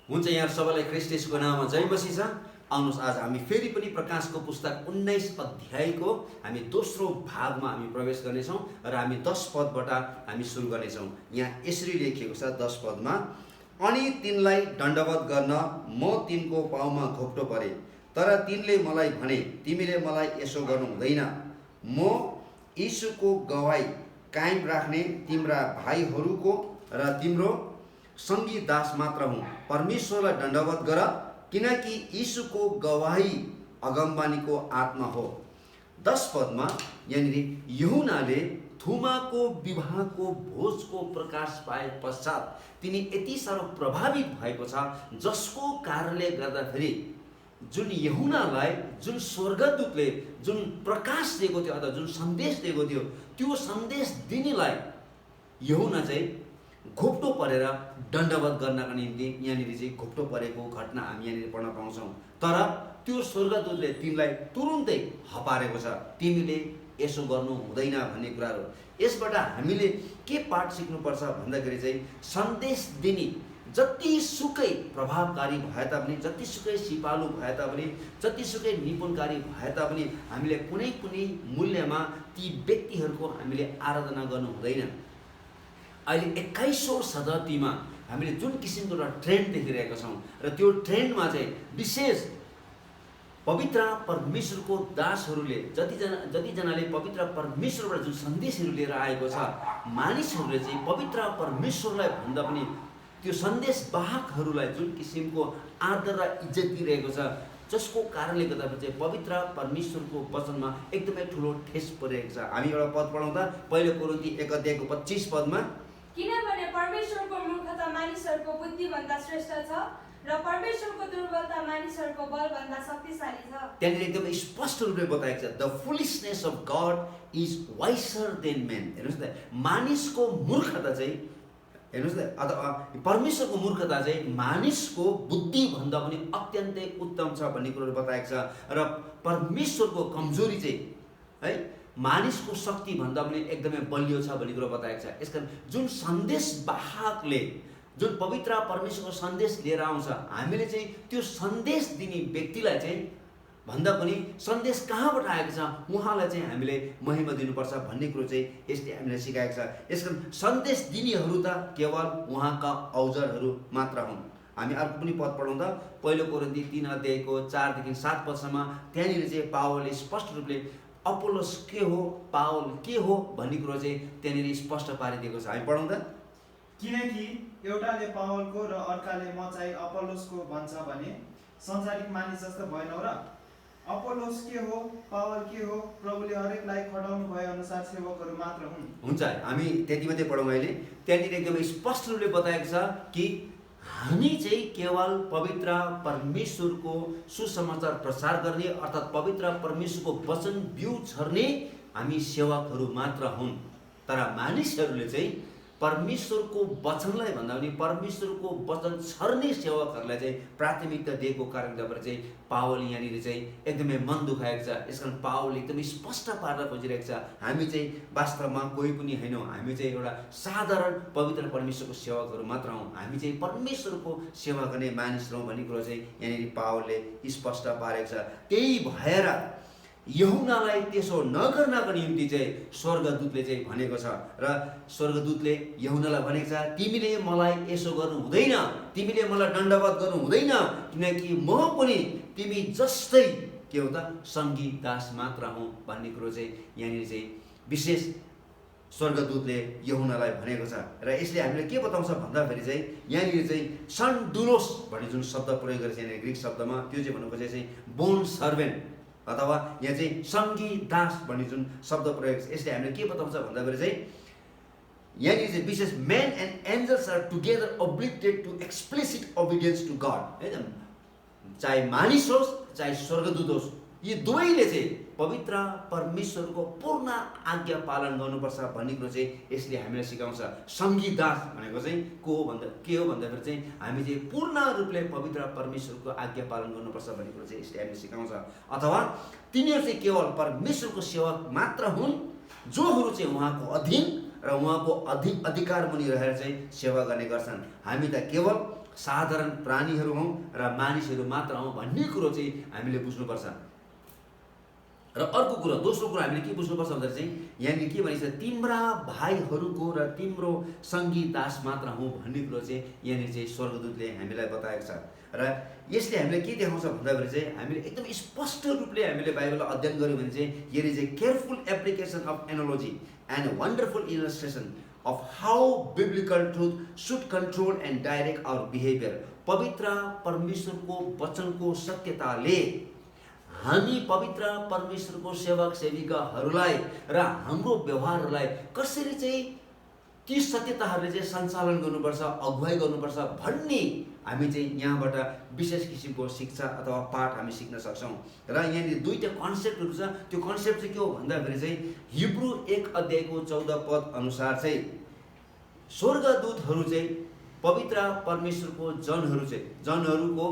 हुन्छ, यहाँ सबैलाई ख्रीष्ट येशूको नाममा जय मसीह छ। आउनुहोस्, आज हामी फेरि पनि प्रकाशको पुस्तक 19 अध्यायको हामी दोस्रो भागमा हामी प्रवेश गर्नेछौँ र हामी 10 पदबाट हामी सुरु गर्नेछौँ। यहाँ यसरी लेखिएको छ 10 पदमा, अनि तिनलाई दण्डवत गर्न म तिनको पाउमा घोप्टो परे, तर तिनले मलाई भने, तिमीले मलाई यसो गर्नु हुँदैन। म यीशुको गवाई कायम राख्ने तिम्रा भाइहरूको र तिम्रो सङ्गी दास मात्र हुँ। परमेश्वरलाई दण्डवत गर, किनकि यीशुको गवाही अगमबानीको आत्मा हो। 10 पदमा यहाँनिर यूहन्नाले थोमाको विवाहको भोजको प्रकाश पाए पश्चात तिनी यति साह्रो प्रभावित भएको छ, जसको कारणले गर्दाखेरि जुन यूहन्नालाई जुन स्वर्गदूतले जुन प्रकाश दिएको थियो अथवा जुन सन्देश दिएको थियो, त्यो सन्देश दिनेलाई यूहन्ना चाहिँ घोप्टो परेर दण्डवत गर्नका निम्ति यहाँनिर चाहिँ घोप्टो परेको घटना हामी यहाँनिर पढ्न पाउँछौँ। तर त्यो स्वर्गदूतले तिनलाई तुरुन्तै हपारेको छ, तिमीले यसो गर्नु हुँदैन भन्ने कुराहरू। यसबाट हामीले के पाठ सिक्नुपर्छ भन्दाखेरि चाहिँ सन्देश दिने जतिसुकै प्रभावकारी भए तापनि, जतिसुकै सिपालु भए तापनि, जतिसुकै निपुणकारी भए तापनि हामीले कुनै कुनै मूल्यमा ती व्यक्तिहरूको हामीले आराधना गर्नु हुँदैन। अहिले 21औं शताब्दीमा हामीले जुन किसिमको एउटा ट्रेन्ड देखिरहेका छौँ र त्यो ट्रेन्डमा चाहिँ विशेष पवित्र परमेश्वरको दासहरूले जतिजनाले पवित्र परमेश्वरबाट जुन सन्देशहरू लिएर आएको छ, मानिसहरूले चाहिँ पवित्र परमेश्वरलाई भन्दा पनि त्यो सन्देशवाहकहरूलाई जुन किसिमको आदर र इज्जत दिइरहेको छ, जसको कारणले गर्दाखेरि चाहिँ पवित्र परमेश्वरको वचनमा एकदमै ठुलो ठेस परिरहेको छ। हामी एउटा पद पढाउँदा पहिलो कोरिन्थी 1 अध्यायको 25 पदमा, किनभने परमेश्वरको मूर्खता मानिसहरूको बुद्धिभन्दा श्रेष्ठ छ र परमेश्वरको दुर्बलता मानिसहरूको बलभन्दा शक्तिशाली छ। त्यहाँनिर एकदमै स्पष्ट रूपले बताएको छ, the foolishness of God is wiser than men. हेर्नुहोस् त, मानिसको मूर्खता चाहिँ, हेर्नुहोस् त, अथवा परमेश्वरको मूर्खता चाहिँ मानिसको बुद्धिभन्दा पनि अत्यन्तै उत्तम छ भन्ने कुरोहरू बताएको छ। र परमेश्वरको कमजोरी चाहिँ है मानिसको शक्ति भन्दा पनि एकदमै बलियो छ भन्ने कुरो बताएको छ। यसकारण जुन सन्देशवाहकले जुन पवित्र परमेश्वरको सन्देश लिएर आउँछ, हामीले चाहिँ त्यो सन्देश दिने व्यक्तिलाई चाहिँ भन्दा पनि सन्देश कहाँबाट आएको छ उहाँलाई चाहिँ हामीले महिमा दिनुपर्छ भन्ने कुरो चाहिँ यसले हामीलाई सिकाएको छ। यसकारण सन्देश दिनेहरू त केवल उहाँका औजारहरू मात्र हुन्। हामी अर्को पनि पद पढाउँदा पहिलो कोरिन्थी 3 अध्यायको 4 देखि 7 पदसम्म त्यहाँनिर चाहिँ पावलले स्पष्ट रूपले अपोलोस के हो, पावल के हो भन्ने कुरो चाहिँ त्यहाँनिर स्पष्ट पारिदिएको छ। हामी पढाउँदा, किनकि एउटाले पावलको र अर्काले म चाहिँ अपोलोसको भन्छ भने संसारिक मानिस जस्तो भएनौ र? अपोलोस के हो, पावल के हो? प्रभुले हरेकलाई खटाउनु भए अनुसार सेवकहरू मात्र हुन्। हुन्छ, हामी त्यति मात्रै पढौँ अहिले। त्यहाँनिर एकदमै स्पष्ट रूपले बताएको छ कि हामी चाहिँ केवल पवित्र परमेश्वरको सुसमाचार प्रचार गर्ने अर्थात् पवित्र परमेश्वरको वचन बिउ छर्ने हामी सेवकहरू मात्र हुन्। तर मानिसहरूले चाहिँ परमेश्वरको वचनलाई भन्दा पनि परमेश्वरको वचन छर्ने सेवकहरूलाई चाहिँ प्राथमिकता दिएको कारणले गर्दा चाहिँ पावल यहाँनिर चाहिँ एकदमै मन दुखाएको छ। यसकारण पावल एकदमै स्पष्ट पार्न खोजिरहेको छ, हामी चाहिँ वास्तवमा कोही पनि होइनौँ, हामी चाहिँ एउटा साधारण पवित्र परमेश्वरको सेवकहरू मात्र हौँ, हामी चाहिँ परमेश्वरको सेवा गर्ने मानिस हौँ भन्ने कुरो चाहिँ यहाँनिर पावलले स्पष्ट पारेको छ। त्यही भएर यूहन्नालाई त्यसो नगर्नको निम्ति चाहिँ स्वर्गदूतले चाहिँ भनेको छ र स्वर्गदूतले यूहन्नालाई भनेको छ, तिमीले मलाई यसो गर्नु हुँदैन, तिमीले मलाई दण्डवत गर्नु हुँदैन, किनकि म पनि तिमी जस्तै के हो त सङ्गी दास मात्र हुँ भन्ने कुरो चाहिँ यहाँनिर चाहिँ विशेष स्वर्गदूतले यूहन्नालाई भनेको छ। र यसले हामीले के बताउँछ भन्दाखेरि चाहिँ यहाँनिर चाहिँ सन्डुलोस भन्ने जुन शब्द प्रयोग गरेको छ यहाँनिर ग्रिक शब्दमा, त्यो चाहिँ भन्नुको चाहिँ बोन सर्भेन्ट अथवा यहाँ चाहिँ सङ्गी दास भन्ने जुन शब्द प्रयोग छ, यसले हामीले के बताउँछ भन्दाखेरि चाहिँ यहाँनिर चाहिँ विशेष men and angels are together obligated to explicit obedience to God, है। चाहे मानिस होस् चाहे स्वर्गदूत होस्, यी दुवैले चाहिँ पवित्र परमेश्वरको पूर्ण आज्ञा पालन गर्नुपर्छ भन्ने कुरो चाहिँ यसले हामीलाई सिकाउँछ। सङ्गी दास भनेको चाहिँ के हो भन्दाखेरि चाहिँ हामी चाहिँ पूर्ण रूपले पवित्र परमेश्वरको आज्ञा पालन गर्नुपर्छ भन्ने कुरो चाहिँ यसले हामीलाई सिकाउँछ। अथवा तिनीहरू चाहिँ केवल परमेश्वरको सेवक मात्र हुन्, जोहरू चाहिँ उहाँको अधीन र उहाँको अधिकार मुनि रहेर चाहिँ सेवा गर्ने गर्छन्। हामी त केवल साधारण प्राणीहरू हौँ र मानिसहरू मात्र हौँ भन्ने कुरो चाहिँ हामीले बुझ्नुपर्छ। र अर्को कुरो, दोस्रो कुरो हामीले के बुझ्नुपर्छ भन्दा चाहिँ यहाँनिर के भनिन्छ, तिम्रा भाइहरूको र तिम्रो सङ्गी दास मात्र हौँ भन्ने कुरो चाहिँ यहाँनिर चाहिँ स्वर्गदूतले हामीलाई बताएको छ। र यसले हामीलाई के देखाउँछ भन्दाखेरि चाहिँ हामीले एकदम स्पष्ट रूपले हामीले बाइबललाई अध्ययन गऱ्यौँ भने चाहिँ here is a careful application of analogy and wonderful illustration of how biblical truth should control and direct our behaviour. पवित्र परमेश्वरको वचनको सत्यताले हामी पवित्र परमेश्वरको सेवक सेविकाहरूलाई र हाम्रो व्यवहारहरूलाई कसरी चाहिँ ती सत्यताहरूले चाहिँ सञ्चालन गर्नुपर्छ, अगुवाई गर्नुपर्छ भन्ने हामी चाहिँ यहाँबाट विशेष किसिमको शिक्षा अथवा पाठ हामी सिक्न सक्छौँ। र यहाँनिर दुईवटा कन्सेप्टहरू छ। त्यो कन्सेप्ट चाहिँ के हो भन्दाखेरि चाहिँ हिब्रू 1:14 अनुसार चाहिँ स्वर्गदूतहरू चाहिँ पवित्र परमेश्वरको जनहरूको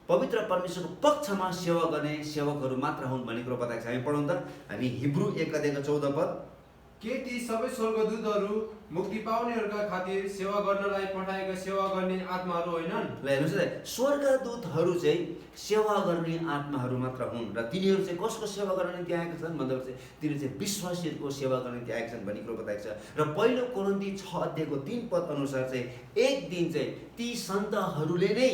पवित्र परमेश्वरको पक्षमा सेवा गर्ने सेवकहरू मात्र हुन् भन्ने कुरो बताएको छ। हामी पढौँ त, हामी हिब्रू 1:14 के ती सबै स्वर्गदूतहरू मुक्ति पाउनेहरूका खातिर सेवा गर्नलाई पठाएका सेवा गर्ने आत्माहरू होइनन्? ल हेर्नुहोस् है, स्वर्गदूतहरू चाहिँ सेवा गर्ने आत्माहरू मात्र हुन् र तिनीहरू चाहिँ कसको सेवा गर्न निम्ति आएका छन् भन्दा चाहिँ तिनीहरू चाहिँ विश्वासीहरूको सेवा गर्न निम्ति आएका छन् भन्ने कुरो बताएको छ। र पहिलो कोरिन्थी 6:3 अनुसार चाहिँ एक दिन चाहिँ ती सन्तहरूले नै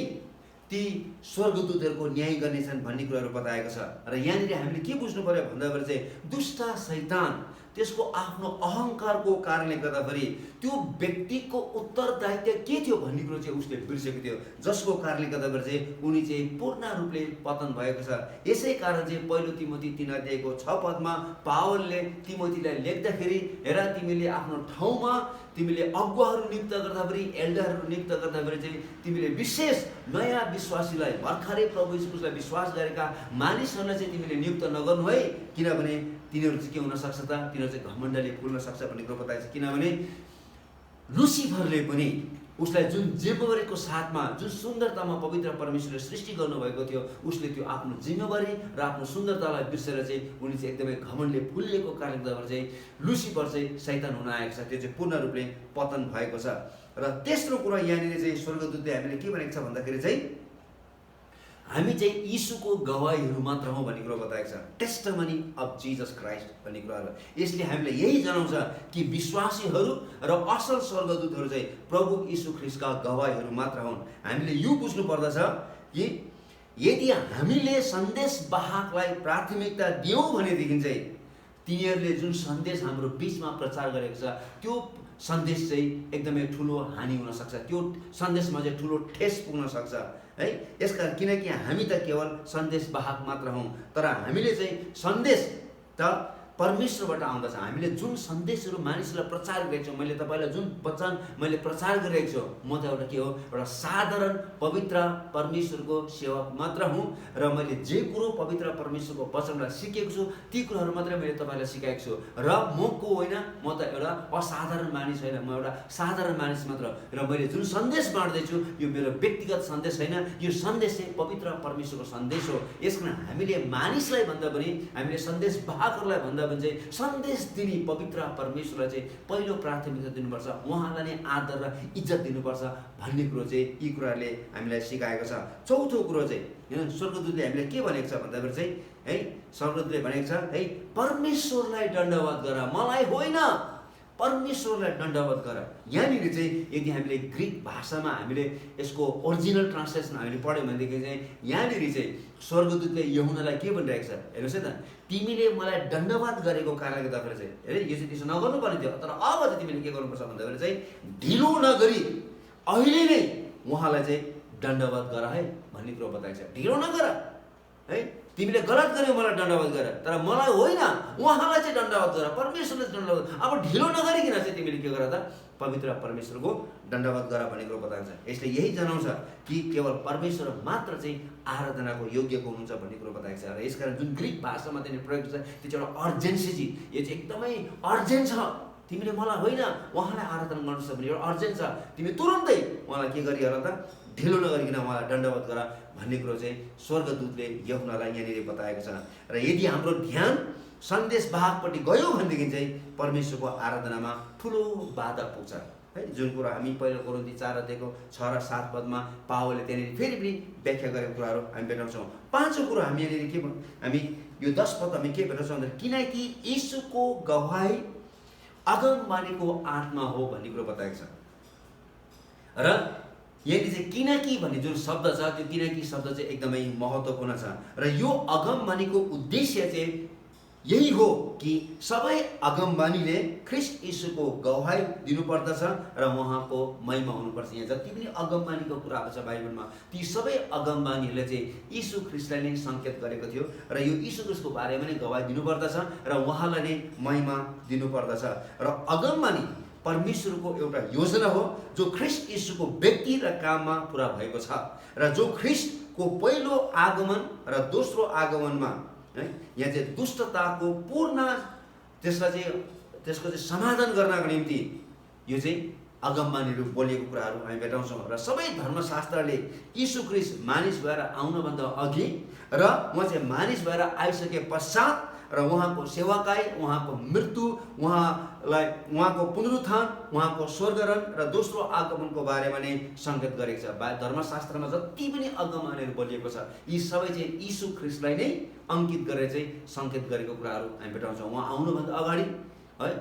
ती स्वर्गदूतहरूको न्याय गर्नेछन् भन्ने कुराहरू बताएको छ। र यहाँनिर हामीले के बुझ्नु पर्यो भन्दाखेरि चाहिँ दुष्ट शैतान त्यसको आफ्नो अहङ्कारको कारणले गर्दाखेरि त्यो व्यक्तिको उत्तरदायित्व के थियो भन्ने कुरो चाहिँ उसले बिर्सेको थियो, जसको कारणले गर्दाखेरि चाहिँ उनी चाहिँ पूर्ण रूपले पतन भएको छ। यसै कारण चाहिँ पहिलो तिमोथी 3:6 पावलले तिमोथीलाई लेख्दाखेरि हेर तिमीले आफ्नो ठाउँमा तिमीले अगुवाहरू नियुक्त गर्दाखेरि एल्डरहरू नियुक्त गर्दाखेरि चाहिँ तिमीले विशेष नयाँ विश्वासीलाई भर्खरै प्रभु यीशुलाई विश्वास गरेका मानिसहरूलाई चाहिँ तिमीले नियुक्त नगर्नु है, किनभने तिनीहरू चाहिँ के हुन सक्छ त, तिनीहरू चाहिँ घमण्डले फुल्न सक्छ भन्ने कुरो बताएको छ। किनभने लुसिफरले पनि उसलाई जुन जिम्मेवारीको साथमा जुन सुन्दरतामा पवित्र परमेश्वरले सृष्टि गर्नुभएको थियो उसले त्यो आफ्नो जिम्मेवारी र आफ्नो सुन्दरतालाई बिर्सेर चाहिँ उनी चाहिँ एकदमै घमण्डले फुलिएको कारणले गर्दा चाहिँ लुसिफर चाहिँ शैतान हुन आएको छ, त्यो चाहिँ पूर्ण रूपले पतन भएको छ। र तेस्रो कुरा यहाँनिर चाहिँ स्वर्गदूतले हामीले के भनेको छ भन्दाखेरि चाहिँ हामी चाहिँ यीशुको गवाहीहरू मात्र हौँ भन्ने कुरो बताएको छ, टेस्टमनी अफ जिजस क्राइस्ट भन्ने कुराहरू। यसले हामीलाई यही जनाउँछ कि विश्वासीहरू र असल स्वर्गदूतहरू चाहिँ प्रभु यीशु ख्रीष्टका गवाहीहरू मात्र हुन्। हामीले यो बुझ्नु पर्दछ कि यदि हामीले सन्देशवाहकलाई प्राथमिकता दियौँ भनेदेखि चाहिँ तिनीहरूले जुन सन्देश हाम्रो बिचमा प्रचार गरेको छ त्यो सन्देश चाहिँ एकदमै ठुलो हानि हुन सक्छ, त्यो सन्देशमा चाहिँ ठुलो ठेस पुग्न सक्छ है। यसकारण किनकि हामी त केवल सन्देशवाहक मात्र हौँ, तर हामीले चाहिँ सन्देश त परमेश्वरबाट आउँदछ। हामीले जुन सन्देशहरू मानिसलाई प्रचार गरेको छौँ, मैले तपाईँलाई जुन वचन मैले प्रचार गरेको छु, म त एउटा के हो, एउटा साधारण पवित्र परमेश्वरको सेवक मात्र हुँ र मैले जे कुरो पवित्र परमेश्वरको वचनलाई सिकेको छु ती कुराहरू मात्रै मैले तपाईँलाई सिकाएको छु। र म को होइन, म त एउटा असाधारण मानिस होइन, म एउटा साधारण मानिस मात्र। र मैले जुन सन्देश बाँड्दैछु यो मेरो व्यक्तिगत सन्देश होइन, यो सन्देश चाहिँ पवित्र परमेश्वरको सन्देश हो। यसकारण हामीले मानिसलाई भन्दा पनि हामीले सन्देशवाहकहरूलाई भन्दा पनि चाहिँ सन्देश दिने पवित्र परमेश्वरलाई चाहिँ पहिलो प्राथमिकता दिनुपर्छ, उहाँलाई नै आदर र इज्जत दिनुपर्छ भन्ने कुरो चाहिँ यी कुराहरूले हामीलाई सिकाएको छ। चौथो कुरो चाहिँ होइन, स्वर्गदूतले हामीलाई के भनेको छ भन्दाखेरि चाहिँ है, स्वर्गदूतले भनेको छ है, परमेश्वरलाई दण्डवत गर, मलाई होइन, परमेश्वरलाई दण्डवत गर। यहाँनिर चाहिँ यदि हामीले ग्रिक भाषामा हामीले यसको ओरिजिनल ट्रान्सलेसन हामीले पढ्यौँ भनेदेखि चाहिँ यहाँनिर चाहिँ स्वर्गदूतले यूहन्नालाई के भनिरहेको छ हेर्नुहोस् है त, तिमीले मलाई दण्डवत गरेको कारणले गर्दाखेरि चाहिँ हेरे यो चाहिँ त्यसो नगर्नुपर्ने थियो, तर अब चाहिँ तिमीले के गर्नुपर्छ भन्दाखेरि चाहिँ ढिलो नगरी अहिले नै उहाँलाई चाहिँ दण्डवत गर है भन्ने कुरो बताएको छ। ढिलो नगर है, तिमीले गलत गर्यौ मलाई दण्डवत गर, तर मलाई होइन उहाँलाई चाहिँ दण्डवत गर, परमेश्वरले दण्डवत। अब ढिलो नगरिकन चाहिँ तिमीले के गर त, पवित्र परमेश्वरको दण्डवत गर भन्ने कुरो बताएको छ। यसले यही जनाउँछ कि केवल परमेश्वर मात्र चाहिँ आराधनाको योग्यको हुनुहुन्छ भन्ने कुरो बताएको छ। र यसकारण जुन ग्रिक भाषामा त्यहाँनिर प्रयोग छ त्यो चाहिँ एउटा अर्जेन्सी, यो चाहिँ एकदमै अर्जेन्ट छ, तिमीले मलाई होइन उहाँलाई आराधना गर्नुपर्छ भन्ने एउटा अर्जेन्ट छ, तिमी तुरुन्तै उहाँलाई के गरिहाल त, ढिलो नगरिकन उहाँलाई दण्डवत गर भन्ने कुरो चाहिँ स्वर्गदूतले यूहन्नालाई यहाँनिर बताएको छ। र यदि हाम्रो ध्यान सन्देशवाहकपट्टि गयो भनेदेखि चाहिँ परमेश्वरको आराधनामा ठुलो बाधा पुग्छ। है, जुन कुरा हामी पहिलो कोरिन्थी 4 अध्यायको 6 र 7 पदमा पावलले त्यहाँनिर फेरि पनि व्याख्या गरेको कुराहरू हामी भेटाउँछौँ। पाँचौँ कुरो हामी यहाँनिर के हामी यो 10 पद हामी के भेटाउँछौँ भन्दा किनकि यीशुको गवाही अगमबानीको आत्मा हो भन्ने कुरो बताएको छ। र यहाँनिर चाहिँ किनकि भन्ने जुन शब्द छ त्यो किनकि शब्द चाहिँ एकदमै महत्त्वपूर्ण छ। र यो अगमबानीको उद्देश्य चाहिँ यही हो कि सबै अगमबानीले ख्रीष्ट यीशुको गवाही दिनुपर्दछ र उहाँको महिमा हुनुपर्छ। यहाँ जति पनि अगमबानीको कुराहरू छ बाइबलमा ती सबै अगमबानीहरूले चाहिँ यीशु ख्रीष्टलाई नै सङ्केत गरेको थियो र यो यीशु ख्रीष्टको बारेमा नै गवाही दिनुपर्दछ र उहाँलाई नै महिमा दिनुपर्दछ। र अगमबानी परमेश्वरको एउटा योजना हो जो ख्रीष्ट यीशुको व्यक्ति र काममा पुरा भएको छ र जो ख्रीष्टको पहिलो आगमन र दोस्रो आगमनमा है यहाँ चाहिँ दुष्टताको पूर्ण त्यसको चाहिँ समाधान गर्नको निम्ति यो चाहिँ अगमबानीहरू बोलेको कुराहरू हामी भेटाउँछौँ। र सबै धर्मशास्त्रले यीशु ख्रीष्ट मानिस भएर आउनुभन्दा अघि र उहाँ चाहिँ मानिस भएर आइसके पश्चात र उहाँको सेवाकाई, उहाँको मृत्यु, उहाँको पुनरुत्थान, उहाँको स्वर्गरण र दोस्रो आगमनको बारेमा नै सङ्केत गरेको छ। धर्मशास्त्रमा जति पनि अगमबानीहरू बोलिएको छ यी सबै चाहिँ यीशु ख्रीष्टलाई नै अङ्कित गरेर चाहिँ सङ्केत गरेको कुराहरू हामी भेटाउँछौँ। उहाँ आउनुभन्दा अगाडि है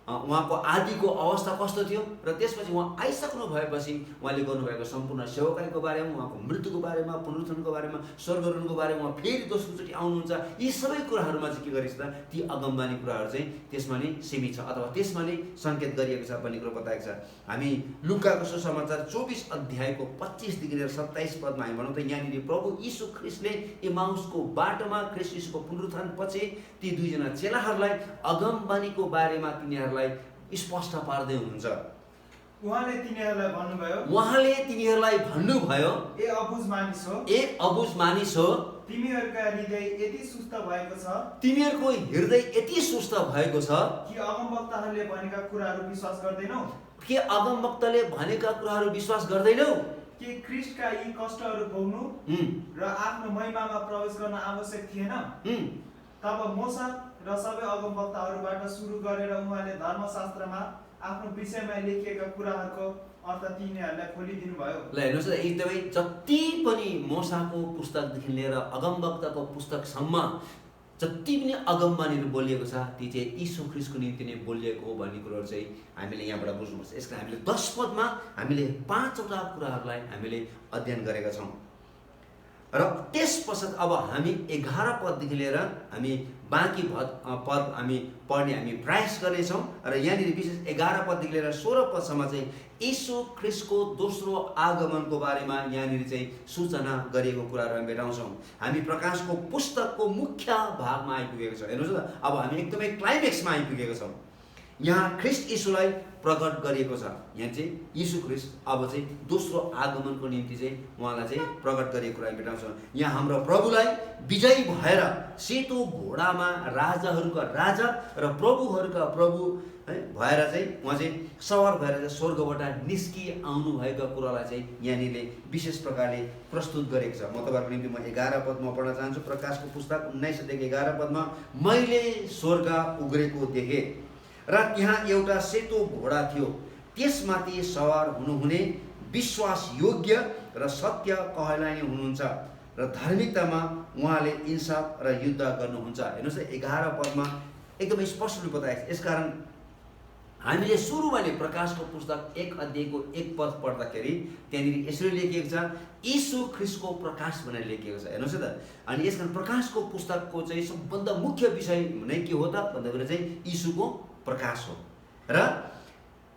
उहाँको आदिको अवस्था कस्तो थियो र त्यसपछि उहाँ आइसक्नु भएपछि उहाँले गर्नुभएको सम्पूर्ण सेवाकाईको बारेमा, उहाँको मृत्युको बारेमा, पुनरुत्थानको बारेमा, स्वर्गरणको बारेमा, उहाँ फेरि दोस्रोचोटि आउनुहुन्छ, यी सबै कुराहरूमा चाहिँ के गरेको छ त ती अगमबानी कुराहरू चाहिँ त्यसमा नै सीमित छ अथवा त्यसमा नै सङ्केत गरिएको छ भन्ने कुरो बताएको छ। हामी लुकाको सुसमाचार 24 अध्यायको 25 देखि लिएर 27 पदमा हामी भनौँ त यहाँनिर प्रभु यीशु ख्रीष्टले इमाउसको बाटोमा ख्रीष्ट यीशुको पुनरुत्थान पछि ती दुईजना चेलाहरूलाई अगमबानीको बारेमा तिनीहरूलाई स्पष्ट पार्दै हुनुहुन्छ। उहाँले तिनीहरूलाई भन्नुभयो ए अबुझ मानिस हो तिमीहरूको हृदय यति सुस्त भएको छ कि अगमवक्ताहरूले भनेका कुराहरू विश्वास गर्दैनौ कि ख्रीष्टका यी कष्टहरू भोग्नु र आफ्नो महिमामा प्रवेश गर्न आवश्यक थिएन। तब मूसा र सबै अगमवक्ताहरूबाट सुरु गरेर उहाँले धर्मशास्त्रमा आफ्नो विषयमा लेखिएका कुराहरूको अर्थ तिनीहरूलाई खोलिदिनु भयो। ल हेर्नुहोस् त एकदमै जति पनि मूसाको पुस्तकदेखि लिएर अगमवक्ताको पुस्तकसम्म जति पनि अगमबानीहरू बोलिएको छ ती चाहिँ यीशु ख्रीष्टको निम्ति नै बोलिएको हो भन्ने कुरोहरू चाहिँ हामीले यहाँबाट बुझ्नुपर्छ। यसको हामीले 10 पदमा हामीले 5वटा कुराहरूलाई हामीले अध्ययन गरेका छौँ र त्यस पश्चात अब हामी 11 पददेखि लिएर हामी बाँकी पद हामी पढ्ने हामी प्रयास गर्नेछौँ र यहाँनिर विशेष 11 पददेखि लिएर 16 पदसम्म चाहिँ यीशु ख्रीष्टको दोस्रो आगमनको बारेमा यहाँनिर चाहिँ सूचना गरिएको कुराहरू हामी भेटाउँछौँ। हामी प्रकाशको पुस्तकको मुख्य भागमा आइपुगेको छौँ। हेर्नुहोस् त अब हामी एकदमै क्लाइमेक्समा आइपुगेका छौँ। यहाँ ख्रीष्ट यीशुलाई प्रकट गरिएको छ। यहाँ चाहिँ यीशु ख्रीष्ट अब चाहिँ दोस्रो आगमनको निम्ति चाहिँ उहाँलाई चाहिँ प्रकट गरिएको कुरा भेटाउँछौँ। यहाँ हाम्रो प्रभुलाई विजयी भएर सेतो घोडामा राजाहरूका राजा र प्रभुहरूका प्रभु है भएर चाहिँ उहाँ चाहिँ सवार भएर चाहिँ स्वर्गबाट निस्कि आउनु भएको कुरालाई चाहिँ यहाँनिर विशेष प्रकारले प्रस्तुत गरेको छ। म तपाईँहरूको निम्ति म 11 पदमा पढ्न चाहन्छु। प्रकाशको पुस्तक 19 अध्यायको 11 पदमा मैले स्वर्ग उग्रेको देखेँ र त्यहाँ एउटा सेतो घोडा थियो, त्यसमाथि सवार हुनुहुने विश्वास योग्य र सत्य कहलाइने हुनुहुन्छ र धार्मिकतामा उहाँले इन्साफ र युद्ध गर्नुहुन्छ। हेर्नुहोस् 11 पदमा एकदमै स्पष्ट रूपमा बताएको छ। यसकारण हामीले सुरुमा नै प्रकाशको पुस्तक 1 अध्यायको 1 पद पढ्दाखेरि त्यहाँनिर यसरी लेखिएको छ यीशु ख्रीष्टको प्रकाश भनेर लेखिएको छ। हेर्नुहोस् त अनि यसकारण प्रकाशको पुस्तकको चाहिँ सबभन्दा मुख्य विषय नै के हो त भन्दाखेरि चाहिँ यीशुको प्रकाश हो। र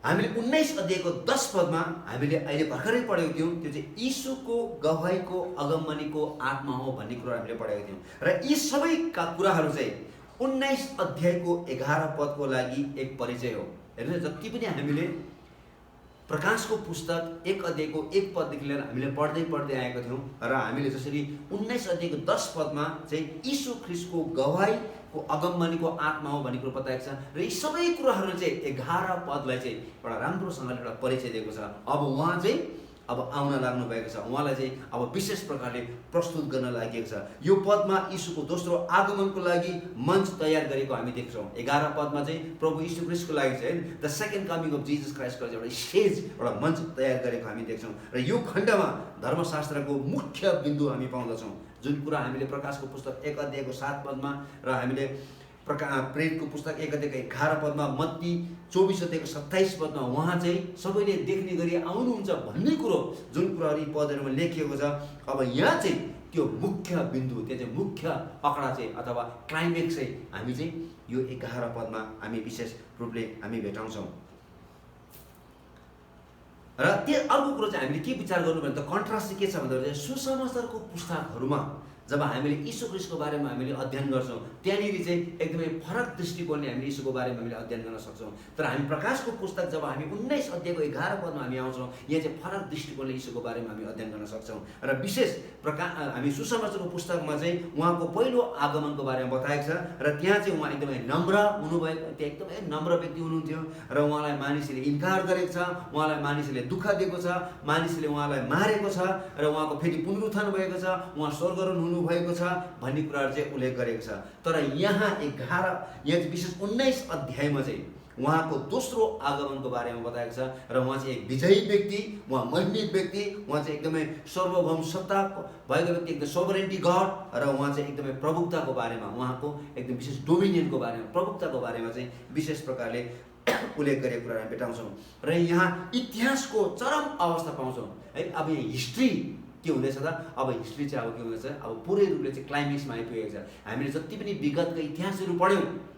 हामीले 19 अध्यायको 10 पदमा हामीले अहिले भर्खरै पढेको थियौँ त्यो चाहिँ यीशुको गवाहीको अगमबानीको आत्मा हो भन्ने कुरा हामीले पढेको थियौँ र यी सबै कुराहरू चाहिँ 19 अध्यायको 11 पदको लागि एक परिचय हो। हेर्नुहोस् जति पनि हामीले प्रकाशको पुस्तक 1 अध्यायको 1 पददेखि लिएर हामीले पढ्दै आएको थियौँ र हामीले जसरी 19 अध्यायको 10 पदमा चाहिँ यीशु ख्रीष्टको गवाहीको अगमबानीको आत्मा हो भन्ने कुरो बताएको छ र यी सबै कुराहरू चाहिँ 11 पदलाई चाहिँ एउटा राम्रोसँगले एउटा परिचय दिएको छ। अब उहाँ चाहिँ अब आउन लाग्नु भएको छ। उहाँलाई चाहिँ अब विशेष प्रकारले प्रस्तुत गर्न लागि छ। यो पदमा यीशुको दोस्रो आगमनको लागि मञ्च तयार गरेको हामी देख्छौँ। 11 पदमा चाहिँ प्रभु यीशु ख्रीष्टको लागि चाहिँ the second coming of Jesus क्राइस्टको एउटा स्टेज, एउटा मञ्च तयार गरेको हामी देख्छौँ। र यो खण्डमा धर्मशास्त्रको मुख्य बिन्दु हामी पाउँदछौँ, जुन कुरा हामीले प्रकाशको पुस्तक 1 अध्यायको 7 पदमा र हामीले प्रेरितको पुस्तक 1 अध्यायको 11 पदमा, मत्ती 24 अध्यायको 27 पदमा उहाँ चाहिँ सबैले देख्ने गरी आउनुहुन्छ भन्ने कुरो, जुन कुराहरू यी पदहरूमा लेखिएको छ। अब यहाँ चाहिँ त्यो मुख्य बिन्दु, त्यो चाहिँ मुख्य आँकडा चाहिँ अथवा क्लाइमेक्स चाहिँ हामी चाहिँ यो 11 पदमा हामी विशेष रूपले हामी भेटाउँछौँ। र त्यो अर्को कुरो चाहिँ हामीले के विचार गर्नु भने त कन्ट्रास्ट चाहिँ के छ भन्दाखेरि सुसमाचारको पुस्तकहरूमा जब हामीले यीशु ख्रीष्टको बारेमा हामीले अध्ययन गर्छौँ, त्यहाँनिर चाहिँ एकदमै फरक दृष्टिकोणले हामीले यीशुको बारेमा हामीले अध्ययन गर्न सक्छौँ। तर हामी प्रकाशको पुस्तक जब हामी 19 अध्यायको 11 पदमा हामी आउँछौँ, यहाँ चाहिँ फरक दृष्टिकोणले यीशुको बारेमा हामी अध्ययन गर्न सक्छौँ। र विशेष हामी सुसमाचारको पुस्तकमा चाहिँ उहाँको पहिलो आगमनको बारेमा बताएको छ। र त्यहाँ चाहिँ उहाँ एकदमै नम्र हुनुभएको, त्यहाँ एकदमै नम्र व्यक्ति हुनुहुन्थ्यो र उहाँलाई मानिसले इन्कार गरेको छ, उहाँलाई मानिसले दुःख दिएको छ, मानिसले उहाँलाई मारेको छ र उहाँको फेरि पुनरुत्थान भएको छ, उहाँ स्वर्गरोहण हुनुभएको छ भन्ने कुराहरू चाहिँ उल्लेख गरेको छ। तर यहाँ 11 विशेष 19 अध्यायमा चाहिँ उहाँको दोस्रो आगमनको बारेमा बताएको छ। र उहाँ चाहिँ एक विजयी व्यक्ति, उहाँ महिमित व्यक्ति, उहाँ चाहिँ एकदमै सर्वभौम सत्ता भएको व्यक्ति, एकदम सोभरेन्टी गड, र उहाँ चाहिँ एकदमै प्रभुत्वको बारेमा, उहाँको एकदम विशेष डोमिनियनको बारेमा, प्रभुत्वको बारेमा चाहिँ विशेष प्रकारले उल्लेख गरेको कुराहरू भेटाउँछौँ। र यहाँ इतिहासको चरम अवस्था पाउँछौँ है। अब यहाँ हिस्ट्री के हुँदैछ त, अब हिस्ट्री चाहिँ अब के हुँदैछ, अब पुरै रूपले चाहिँ क्लाइमेक्समा आइपुगेको छ। हामीले जति पनि विगतका इतिहासहरू पढ्यौँ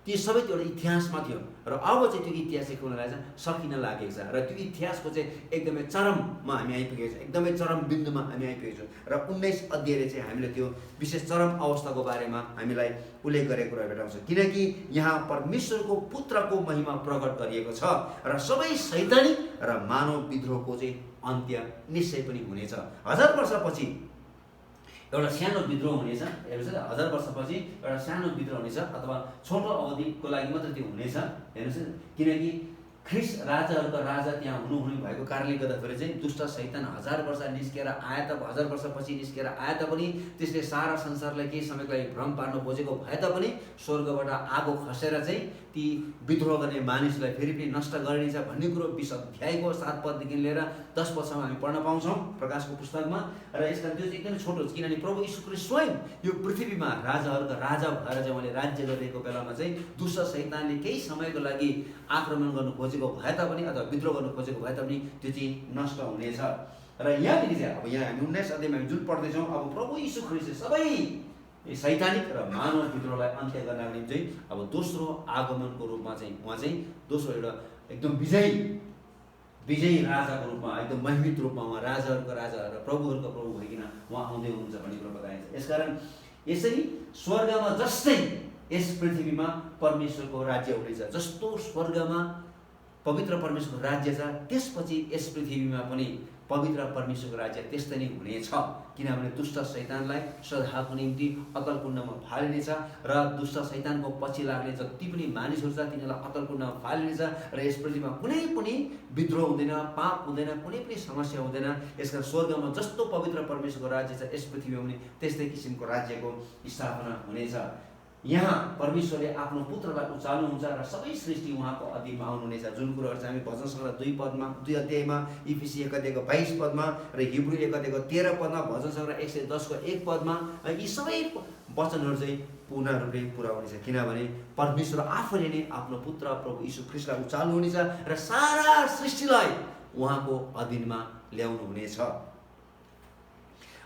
ती सबै त्यो एउटा इतिहासमा थियो र अब चाहिँ त्यो इतिहास चाहिँ के हुन लागेको छ, सकिन लागेको छ। र त्यो इतिहासको चाहिँ एकदमै चरममा हामी आइपुगेको छ, एकदमै चरम बिन्दुमा हामी आइपुगेको छौँ। र 19 अध्यायले चाहिँ हामीले त्यो विशेष चरम अवस्थाको बारेमा हामीलाई उल्लेख गरेको कुरा भेटाउँछ। किनकि यहाँ परमेश्वरको पुत्रको महिमा प्रकट गरिएको छ र सबै सैद्धान्तिक र मानव विद्रोहको चाहिँ अन्त्य निश्चय पनि हुनेछ। 1000 वर्षपछि एउटा सानो विद्रोह हुनेछ। हेर्नुहोस्, 1000 वर्षपछि एउटा सानो विद्रोह हुनेछ, अथवा छोटो अवधिको लागि मात्र त्यो हुनेछ। हेर्नुहोस्, किनकि ख्रीष्ट राजाहरूका राजा त्यहाँ हुनु भएको कारणले गर्दाखेरि चाहिँ दुष्ट शैतान 1000 वर्ष निस्केर आए त 1000 वर्षपछि निस्केर आए तापनि त्यसले सारा संसारलाई केही समयको लागि भ्रम पार्न खोजेको भए तापनि स्वर्गबाट आगो खसेर चाहिँ ती विद्रोह गर्ने मानिसलाई फेरि पनि नष्ट गरिनेछ भन्ने कुरो 20 अध्यायको 7 पददेखि लिएर 10 पदसम्म हामी पढ्न पाउँछौँ प्रकाशको पुस्तकमा। र यसका त्यो चाहिँ एकदमै छोटो, किनभने प्रभु यीशु ख्रीष्ट स्वयं यो पृथ्वीमा राजाहरूका राजा भएर चाहिँ उहाँले राज्य गरिरहेको बेलामा चाहिँ दुष्ट शैतानले केही समयको लागि आक्रमण गर्नु खोजेको भए तापनि अथवा विद्रोह गर्नु खोजेको भए तापनि त्यो चाहिँ नष्ट हुनेछ। र यहाँनिर चाहिँ अब यहाँ हामी 19 अध्यायमा हामी जुन पढ्दैछौँ, अब प्रभु यीशु ख्रीष्टले सबै सैद्धान्तिक र मानव विद्रोहलाई अन्त्य गर्नको निम्ति चाहिँ अब दोस्रो आगमनको रूपमा चाहिँ उहाँ चाहिँ दोस्रो एउटा एकदम विजयी राजाको रूपमा, एकदम महिमित रूपमा उहाँ राजाहरूको राजा र प्रभुहरूको प्रभु भइकन उहाँ आउँदै हुनुहुन्छ भन्ने कुरो बताइन्छ। यसकारण यसरी स्वर्गमा जस्तै यस पृथ्वीमा परमेश्वरको राज्य हुनेछ, जस्तो स्वर्गमा पवित्र परमेश्वरको राज्य छ त्यसपछि यस पृथ्वीमा पनि पवित्र परमेश्वरको राज्य त्यस्तै नै हुनेछ। किनभने दुष्ट शैतानलाई सदाको निम्ति अतल कुण्डमा फालिनेछ र दुष्ट शैतानको पछि लाग्ने जति पनि मानिसहरू छ तिनीहरूलाई अतल कुण्डमा फालिनेछ र यस पृथ्वीमा कुनै पनि विद्रोह हुँदैन, पाप हुँदैन, कुनै पनि समस्या हुँदैन। यसका स्वर्गमा जस्तो पवित्र परमेश्वरको राज्य छ यस पृथ्वीमा पनि त्यस्तै किसिमको राज्यको स्थापना हुनेछ। यहाँ परमेश्वरले आफ्नो पुत्रलाई उचाल्नुहुन्छ र सबै सृष्टि उहाँको अधीनमा आउनुहुनेछ। जुन कुरोहरू चाहिँ हामी भजन सङ्ग्रह 2 अध्यायमा, इफिसी 1 अध्यायको 22 पदमा र हिब्रू 1 अध्यायको 13 पदमा, भजन सङ्ग्रह 110 को 1 पदमा यी सबै वचनहरू चाहिँ पूर्ण रूपले पुरा हुनेछ। किनभने परमेश्वर आफैले नै आफ्नो पुत्र प्रभु यीशु ख्रीष्टलाई उचाल्नुहुनेछ र सारा सृष्टिलाई उहाँको अधीनमा ल्याउनुहुनेछ।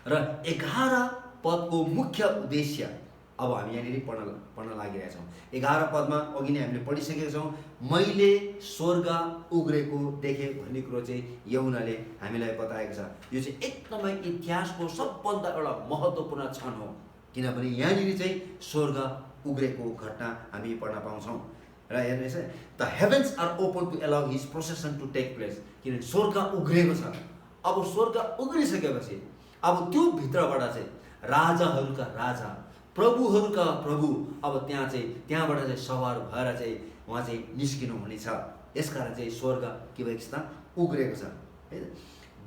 र 11 पदको मुख्य उद्देश्य अब हामी यहाँनिर पढ्न लागिरहेछौँ। 11 पदमा अघि नै हामीले पढिसकेका छौँ, मैले स्वर्ग उग्रेको देखेँ भन्ने कुरो चाहिँ यहुनाले हामीलाई बताएको छ। यो चाहिँ एकदमै इतिहासको सबभन्दा एउटा महत्त्वपूर्ण क्षण हो, किनभने यहाँनिर चाहिँ स्वर्ग उग्रेको घटना हामी पढ्न पाउँछौँ। र हेर्नुहोस् है, the heavens are open to allow his procession to take place. किनभने स्वर्ग उग्रेको छ। अब स्वर्ग उग्रिसकेपछि अब त्यो भित्रबाट चाहिँ राजाहरूका राजा, प्रभुहरूका प्रभु अब त्यहाँबाट चाहिँ सवार भएर चाहिँ उहाँ चाहिँ निस्किनु हुनेछ। यसकारण चाहिँ स्वर्ग के भएको छ त, उग्रेको छ।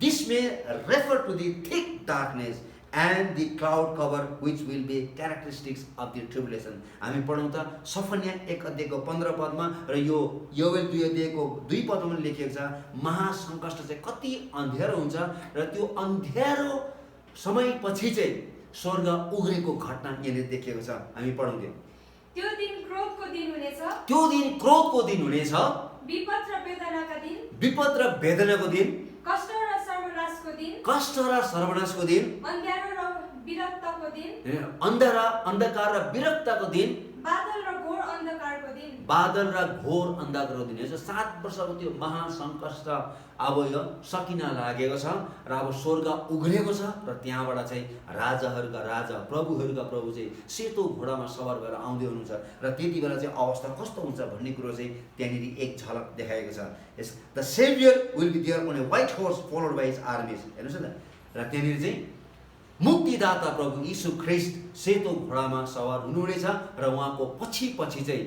This may refer to the thick darkness and the cloud cover which will be characteristics of the tribulation. हामी पढौँ त सफन्या 1 अध्यायको 15 पदमा र यो योवेल 2 अध्यायको 2 पदमा लेखिएको छ महासङ्कष्ट चाहिँ कति अँध्यारो हुन्छ र त्यो अँध्यारो समयपछि चाहिँ स्वर्ग उग्रेको घटना यहाँनिर देखिएको छ। हामी पढौँ त्यो दिन क्रोधको दिन हुनेछ, त्यो दिन क्रोधको दिन हुनेछ, विपद र वेदनाका दिन, विपद र वेदनाको दिन, कष्ट र सर्वनाशको दिन, कष्ट र सर्वनाशको दिन, अन्ध्यारो र विरक्तको दिन, अन्धकार र विरक्तको दिन, बादल र घोर अन्धकारको दिन, बादल र घोर अन्धकारको दिन। यो 7 वर्षको त्यो महासङ्कष्ट अब यो सकिन लागेको छ र अब स्वर्ग उग्रेको छ र त्यहाँबाट चाहिँ राजाहरूका राजा प्रभुहरूका प्रभु चाहिँ सेतो घोडामा सवार भएर आउँदै हुनुहुन्छ र त्यति बेला चाहिँ अवस्था कस्तो हुन्छ भन्ने कुरो चाहिँ त्यहाँनिर एक झलक देखाएको छ। The saviour will be there on a white horse followed by his armies. हेर्नुहोस् न र त्यहाँनिर चाहिँ मुक्तिदाता प्रभु यीशु ख्रिस्ट सेतो घोडामा सवार हुनुहुनेछ र उहाँको पछि पछि चाहिँ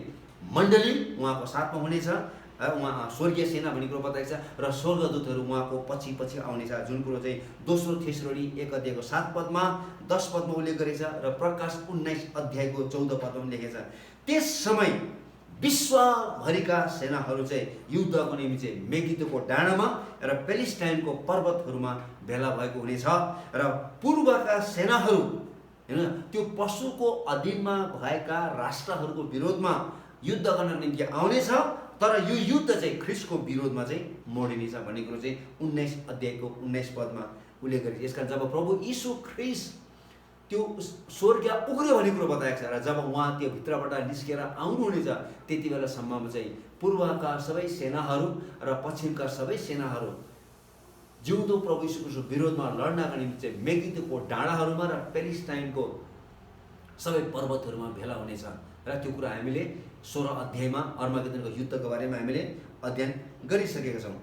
मण्डली उहाँको साथमा हुनेछ। उहाँ स्वर्गीय सेना भन्ने कुरो बताएको छ र स्वर्गदूतहरू उहाँको पछि पछि आउनेछ, जुन कुरो चाहिँ दोस्रो थेसलोनी 1 अध्यायको 7 पदमा 10 पदमा उल्लेख गरेको छ र प्रकाश 19 अध्यायको 14 पदमा लेखेको छ। त्यस समय विश्वभरिका सेनाहरू चाहिँ युद्धको निम्ति चाहिँ मेगिदोको डाँडामा र पेलिस्टाइनको पर्वतहरूमा भेला भएको हुनेछ र पूर्वका सेनाहरू हैन त्यो पशुको अधीनमा भएका राष्ट्रहरूको विरोधमा युद्ध गर्न निम्ति आउनेछ, तर यो युद्ध चाहिँ ख्रिस्टको विरोधमा चाहिँ मोडिनेछ भन्ने कुरो चाहिँ 19 अध्यायको 19 पदमा उल्लेख गरेको छ। यसकारण जब प्रभु यीशु ख्रिस्ट त्यो स्वर्ग उग्रियो भन्ने कुरो बताएको छ र जब उहाँ त्यो भित्रबाट निस्केर आउनुहुनेछ त्यति बेलासम्ममा चाहिँ पूर्वका सबै सेनाहरू र पश्चिमका सबै सेनाहरू जिउँदो प्रभु यीशुको विरोधमा लड्नका निम्ति चाहिँ मेगिदोको डाँडाहरूमा र पेलिस्टाइनको सबै पर्वतहरूमा भेला हुनेछ र त्यो कुरा हामीले 16 अध्यायमा अर्मागेदोनको युद्धको बारेमा हामीले अध्ययन गरिसकेका छौँ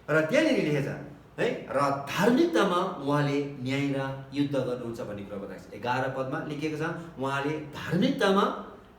र त्यहाँनिर लेखेको छ है र धार्मिकतामा उहाँले न्याय र युद्ध गर्नुहुन्छ भन्ने कुरा बताएको छ। 11 पदमा लेखिएको छ उहाँले धार्मिकतामा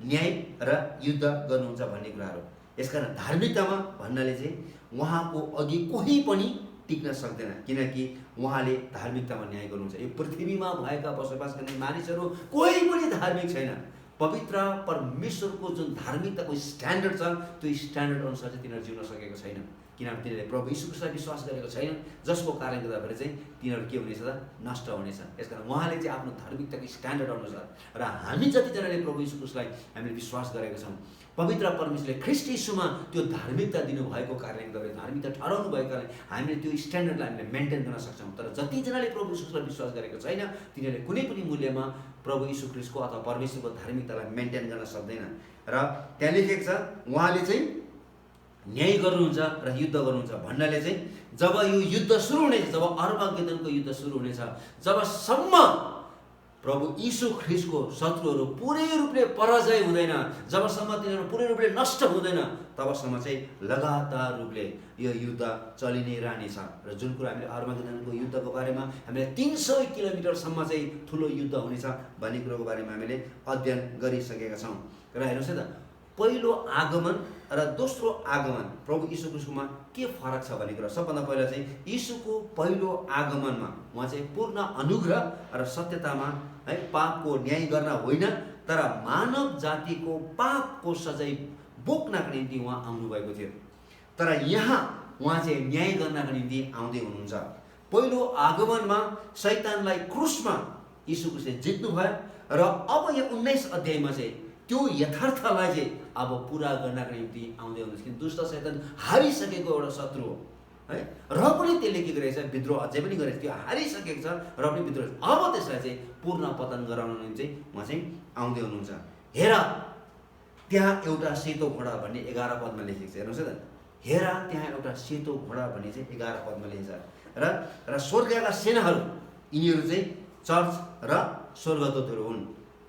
न्याय र युद्ध गर्नुहुन्छ भन्ने कुराहरू। यसकारण धार्मिकतामा भन्नाले चाहिँ उहाँको अघि कोही पनि टिक्न सक्दैन, किनकि उहाँले धार्मिकतामा न्याय गर्नुहुन्छ। यो पृथ्वीमा भएका बसोबास गर्ने मानिसहरू कोही पनि धार्मिक छैन। पवित्र परमेश्वरको जुन धार्मिकताको स्ट्यान्डर्ड छ त्यो स्ट्यान्डर्ड अनुसार चाहिँ तिनीहरू जिउन सकेको छैन, किनभने तिनीहरूले प्रभु यीशुलाई विश्वास गरेको छैन, जसको कारणले गर्दाखेरि चाहिँ तिनीहरू के हुनेछ त नष्ट हुनेछ। यसकारण उहाँले चाहिँ आफ्नो धार्मिकताको स्ट्यान्डर्ड अनुसार र हामी जतिजनाले प्रभु यीशुलाई हामीले विश्वास गरेका छौँ, पवित्र परमेश्वरले ख्रिस्ट यीशुमा त्यो धार्मिकता दिनुभएको कारणले गर्दा धार्मिकता ठहराउनु भएको कारणले हामीले त्यो स्ट्यान्डर्डलाई हामीले मेन्टेन गर्न सक्छौँ। तर जतिजनाले प्रभु यीशुलाई विश्वास गरेको छैन तिनीहरूले कुनै पनि मूल्यमा प्रभु यीशु ख्रिस्टको अथवा परमेश्वरको धार्मिकतालाई मेन्टेन गर्न सक्दैन। र त्यहाँ लेखेको छ उहाँले चाहिँ न्याय गर्नुहुन्छ र युद्ध गर्नुहुन्छ भन्नाले चाहिँ जब यो युद्ध सुरु हुनेछ, जब अर्मागेदोनको युद्ध सुरु हुनेछ, जबसम्म प्रभु यीशु ख्रिस्टको शत्रुहरू पुरै रूपले पराजय हुँदैन, जबसम्म तिनीहरू पुरै रूपले नष्ट हुँदैन, तबसम्म चाहिँ लगातार रूपले यो युद्ध चलि नै रहनेछ। र जुन कुरा हामीले अर्मागेदोनको युद्धको बारेमा हामीले 300 किलोमिटरसम्म चाहिँ ठुलो युद्ध हुनेछ भन्ने कुरोको बारेमा हामीले अध्ययन गरिसकेका छौँ। र हेर्नुहोस् है त पहिलो आगमन र दोस्रो आगमन प्रभु यीशु ख्रिस्टमा के फरक छ भन्ने कुरा। सबभन्दा पहिला चाहिँ यीशुको पहिलो आगमनमा उहाँ चाहिँ पूर्ण अनुग्रह र सत्यतामा है पापको न्याय गर्न होइन तर मानव जातिको पापको सजाय बोक्नका निम्ति उहाँ आउनुभएको थियो। तर यहाँ उहाँ चाहिँ न्याय गर्नका निम्ति आउँदै हुनुहुन्छ। पहिलो आगमनमा शैतानलाई क्रुसमा यीशु ख्रिस्टले जित्नुभयो र अब यो 19 अध्यायमा चाहिँ त्यो यथार्थलाई चाहिँ अब पुरा गर्नका निम्ति आउँदै हुनुहुन्छ। किन दुष्ट शैतान हारिसकेको एउटा शत्रु हो है, र पनि त्यसले के गरेको छ विद्रोह अझै पनि गरेको छ, त्यो हारिसकेको छ र पनि विद्रोह। अब त्यसलाई चाहिँ पूर्ण पतन गराउन निम्ति उहाँ चाहिँ आउँदै हुनुहुन्छ। हेर त्यहाँ एउटा सेतो घोडा भन्ने 11 पदमा लेखेको छ। हेर्नुहोस् है त, हेर त्यहाँ एउटा सेतो घोडा भन्ने चाहिँ 11 पदमा लेखेको छ। र स्वर्गका सेनाहरू यिनीहरू चाहिँ चर्च र स्वर्गदूतहरू हुन्।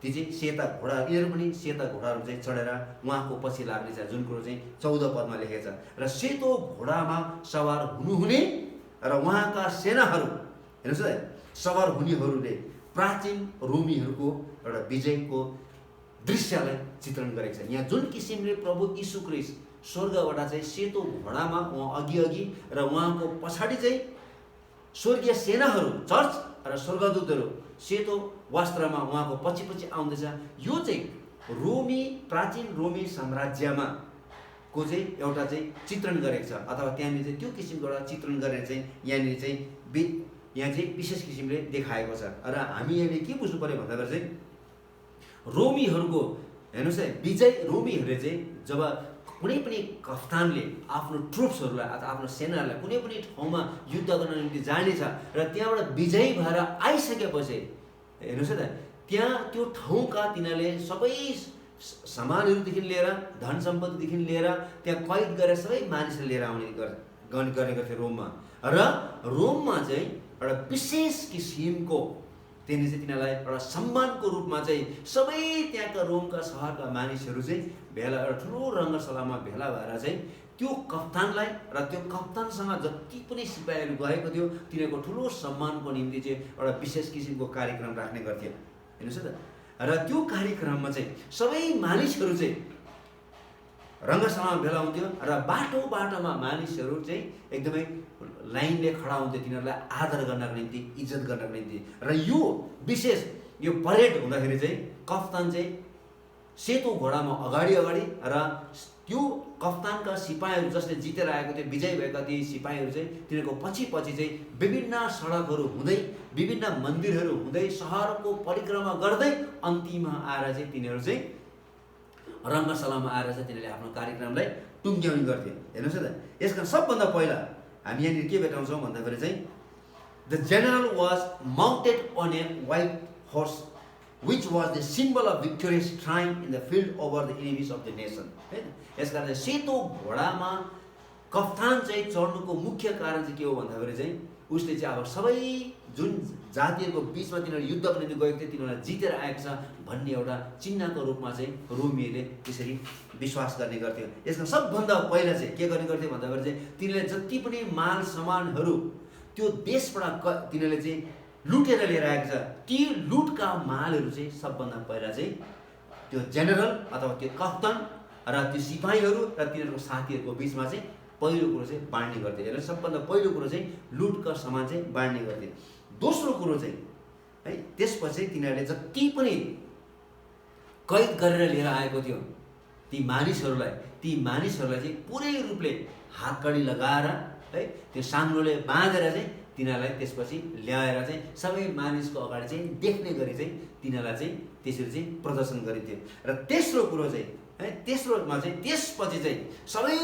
ती चाहिँ सेता घोडा, यिनीहरू पनि सेता घोडाहरू चाहिँ चढेर उहाँको पछि लाग्नेछ, जुन कुरो चाहिँ 14 पदमा लेखेको छ। र सेतो घोडामा सवार हुनुहुने र उहाँका सेनाहरू हेर्नुहोस् है, सवार हुनेहरूले प्राचीन रोमीहरूको एउटा विजयको दृश्यलाई चित्रण गरेको छ। यहाँ जुन किसिमले प्रभु यीशु ख्रिस्ट स्वर्गबाट चाहिँ सेतो घोडामा उहाँ अघि र उहाँको पछाडि चाहिँ स्वर्गीय सेनाहरू चर्च र स्वर्गदूतहरू सेतो वस्त्रमा उहाँको पछि पछि आउँदैछ। यो चाहिँ प्राचीन रोमी साम्राज्यमा को चाहिँ एउटा चाहिँ चित्रण गरेको छ, अथवा त्यहाँनिर चाहिँ त्यो किसिमको एउटा चित्रण गरेर चाहिँ यहाँनिर चाहिँ यहाँ चाहिँ विशेष किसिमले देखाएको छ। र हामी यहाँनिर के बुझ्नु पर्यो भन्दाखेरि चाहिँ रोमीहरूको हेर्नुहोस् है, रोमीहरूले चाहिँ जब कुनै पनि कप्तानले आफ्नो ट्रुप्सहरूलाई अथवा आफ्नो सेनाहरूलाई कुनै पनि ठाउँमा युद्ध गर्न निम्ति जानेछ र त्यहाँबाट विजयी भएर आइसकेपछि हेर्नुहोस् है त, त्यहाँ त्यो ठाउँका तिनीहरूले सबै सामानहरूदेखि लिएर धन सम्पत्तिदेखि लिएर त्यहाँ कैद गरेर सबै मानिसहरू लिएर आउने गरेको थियो रोममा। र रोममा चाहिँ एउटा विशेष किसिमको त्यहाँनिर चाहिँ तिनीहरूलाई एउटा सम्मानको रूपमा चाहिँ सबै त्यहाँका रोमका सहरका मानिसहरू चाहिँ भेला एउटा ठुलो रङ्गशालामा भेला भएर चाहिँ त्यो कप्तानलाई र त्यो कप्तानसँग जति पनि सिपाहीहरू गएको थियो तिनीहरूको ठुलो सम्मानको निम्ति चाहिँ एउटा विशेष किसिमको कार्यक्रम राख्ने गर्थ्यो। हेर्नुहोस् है त, र त्यो कार्यक्रममा चाहिँ सबै मानिसहरू चाहिँ रङ्गशालामा भेला हुन्थ्यो र बाटोमा मानिसहरू चाहिँ एकदमै लाइनले खडा हुन्थ्यो तिनीहरूलाई आदर गर्नको निम्ति, इज्जत गर्नको निम्ति। र यो विशेष यो परेड हुँदाखेरि चाहिँ कप्तान चाहिँ सेतो घोडामा अगाडि र त्यो कप्तानका सिपाहीहरू जसले जितेर आएको थियो, विजय भएका ती सिपाहीहरू चाहिँ तिनीहरूको पछि चाहिँ विभिन्न सडकहरू हुँदै विभिन्न मन्दिरहरू हुँदै सहरको परिक्रमा गर्दै अन्तिममा आएर चाहिँ तिनीहरू चाहिँ रङ्गशालामा आएर चाहिँ तिनीहरूले आफ्नो कार्यक्रमलाई टुङ्ग्याउने गर्थे। हेर्नुहोस् है त, यसका सबभन्दा पहिला हामी यहाँनिर के भेटाउँछौँ भन्दाखेरि चाहिँ the general was mounted on a white horse which was the symbol of victorious triumph in the field over the enemies of the nation। हैन, यसकारण चाहिँ सेतो घोडामा कप्तान चाहिँ चढ्नुको मुख्य कारण चाहिँ के हो भन्दाखेरि चाहिँ उसले चाहिँ अब सबै जुन जातिहरूको बिचमा तिनीहरू युद्धको निम्ति गएको थियो तिनीहरूलाई जितेर आएको छ भन्ने एउटा चिन्हको रूपमा चाहिँ रोमीहरूले त्यसरी विश्वास गर्ने गर्थ्यो। यसमा सबभन्दा पहिला चाहिँ के गर्ने गर्थ्यो भन्दाखेरि चाहिँ तिनीहरूले जति पनि माल सामानहरू त्यो देशबाट तिनीहरूले चाहिँ लुटेर लिएर आएको छ, ती लुटका मालहरू चाहिँ सबभन्दा पहिला चाहिँ त्यो जेनरल अथवा त्यो कप्तान र त्यो सिपाहीहरू र तिनीहरूको साथीहरूको बिचमा चाहिँ पहिलो कुरो चाहिँ बाँड्ने गर्थे। हेर्नु, सबभन्दा पहिलो कुरो चाहिँ लुटका सामान चाहिँ बाँड्ने गर्थे। दोस्रो कुरो चाहिँ है त्यसपछि तिनीहरूले जति पनि कैद गरेर लिएर आएको थियो ती मानिसहरूलाई चाहिँ पुरै रूपले हातकडी लगाएर है त्यो साङ्लोले बाँधेर चाहिँ तिनीहरूलाई त्यसपछि ल्याएर चाहिँ सबै मानिसको अगाडि चाहिँ देख्ने गरी चाहिँ तिनीहरूलाई चाहिँ त्यसरी चाहिँ प्रदर्शन गरिन्थ्यो। र तेस्रो कुरो चाहिँ है तेस्रोमा चाहिँ त्यसपछि चाहिँ सबै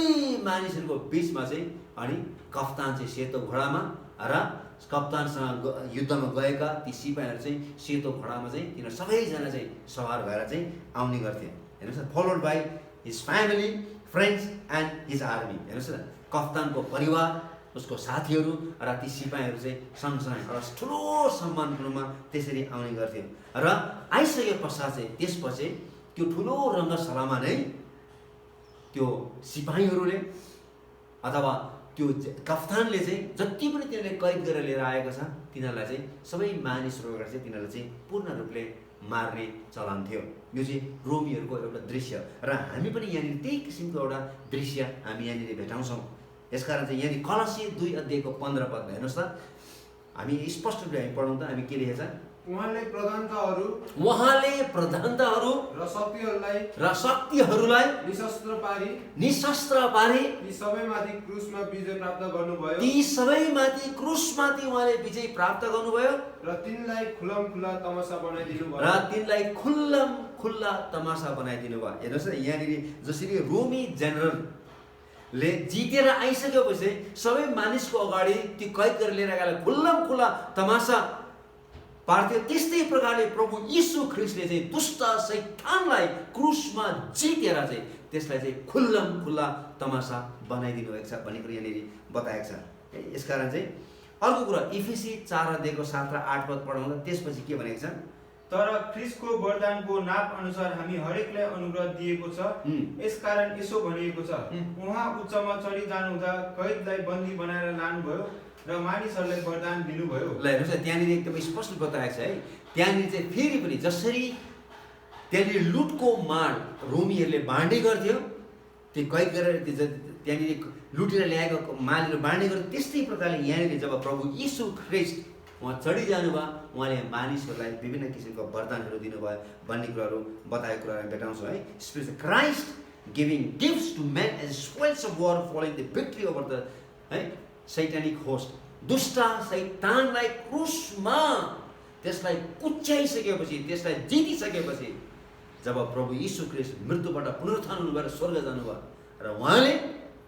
मानिसहरूको बिचमा चाहिँ अनि कप्तान चाहिँ सेतो घोडामा र कप्तानसँग युद्धमा गएका ती सिपाहीहरू चाहिँ सेतो घोडामा चाहिँ तिनीहरू सबैजना चाहिँ सवार भएर चाहिँ आउने गर्थे। हेर्नुहोस् न, followed by his family, friends and his army. हेर्नुहोस् न, कप्तानको परिवार, उसको साथीहरू र ती सिपाहीहरू चाहिँ सँगसँगै एउटा ठुलो सम्मानको रूपमा त्यसरी आउने गर्थ्यो। र आइसके पश्चात चाहिँ त्यसपछि त्यो ठुलो रङ्गशालामा नै त्यो सिपाहीहरूले अथवा त्यो कप्तानले चाहिँ जति पनि तिनीहरूले कैद गरेर लिएर आएको छ तिनीहरूलाई चाहिँ सबै मानिसहरू अगाडि चाहिँ तिनीहरूलाई चाहिँ पूर्ण रूपले मार्ने चलन थियो। यो चाहिँ रोमीहरूको एउटा दृश्य र हामी पनि यहाँनिर त्यही किसिमको एउटा दृश्य हामी यहाँनिर भेटाउँछौँ। यसकारण चाहिँ यहाँनिर कलसी 2:15 पदमा हेर्नुहोस् त, हामी स्पष्ट रूपले हामी पढौँ त हामी के लेखेछ, उहाँले प्रधानताहरू र शक्तिहरूलाई निशस्त्र पारी ती सबैमाथि क्रुसमा विजय प्राप्त गर्नुभयो उहाँले विजय प्राप्त गर्नुभयो र तिनलाई खुल्ला तमासा बनाइदिनु भयो। हेर्नुहोस् न, यहाँनिर जसरी रोमी जेनरल ले जितेर आइसकेपछि सबै मानिसको अगाडि ती कैद गरेर लिएर आएकालाई खुल्ला तमासा पार्थ्यो, त्यस्तै प्रकारले प्रभु यीशु ख्रीष्टले चाहिँ दुष्ट शैतानलाई क्रुसमा जितेर चाहिँ त्यसलाई चाहिँ खुल्ला तमासा बनाइदिनु भएको छ भन्ने कुरो यहाँनिर बताएको छ। यसकारण चाहिँ अर्को कुरा इफिसी 4:7 र 8 पढाउँदा त्यसपछि के भनेको छ, तर ख्रीष्टको वरदानको नाप अनुसार हामी हरेकलाई अनुग्रह दिएको छ। यसकारण यसो भनिएको छ, उहाँ उच्चमा चढी जानुहुँदा कैदलाई बन्दी बनाएर लानुभयो र मानिसहरूलाई वरदान दिनुभयो। ल हेर्नुहोस् न, त्यहाँनिर एकदम स्पष्ट बताएको छ है। त्यहाँनिर चाहिँ फेरि पनि जसरी त्यहाँनिर लुटको माल रोमीहरूले बाँड्ने गर्थ्यो, त्यो कैद गरेर त्यहाँनिर लुटेर ल्याएको मालेर बाँड्ने गरे त्यस्तै प्रकारले यहाँनिर जब प्रभु यीशु ख्रिस्ट उहाँ चढिजानु भयो, उहाँले मानिसहरूलाई विभिन्न किसिमको वरदानहरू दिनुभयो भन्ने कुराहरू बताएको कुराहरू भेटाउँछौँ है। Spirit Christ giving gifts to man as spoils of war following the victory over the है सैटानिक होस्ट। दुष्ट शैतानलाई क्रुसमा त्यसलाई कुच्याइसकेपछि, त्यसलाई जितिसकेपछि जब प्रभु यीशु ख्रिस्ट मृत्युबाट पुनरुत्थान हुनुभएर स्वर्ग जानुभयो र उहाँले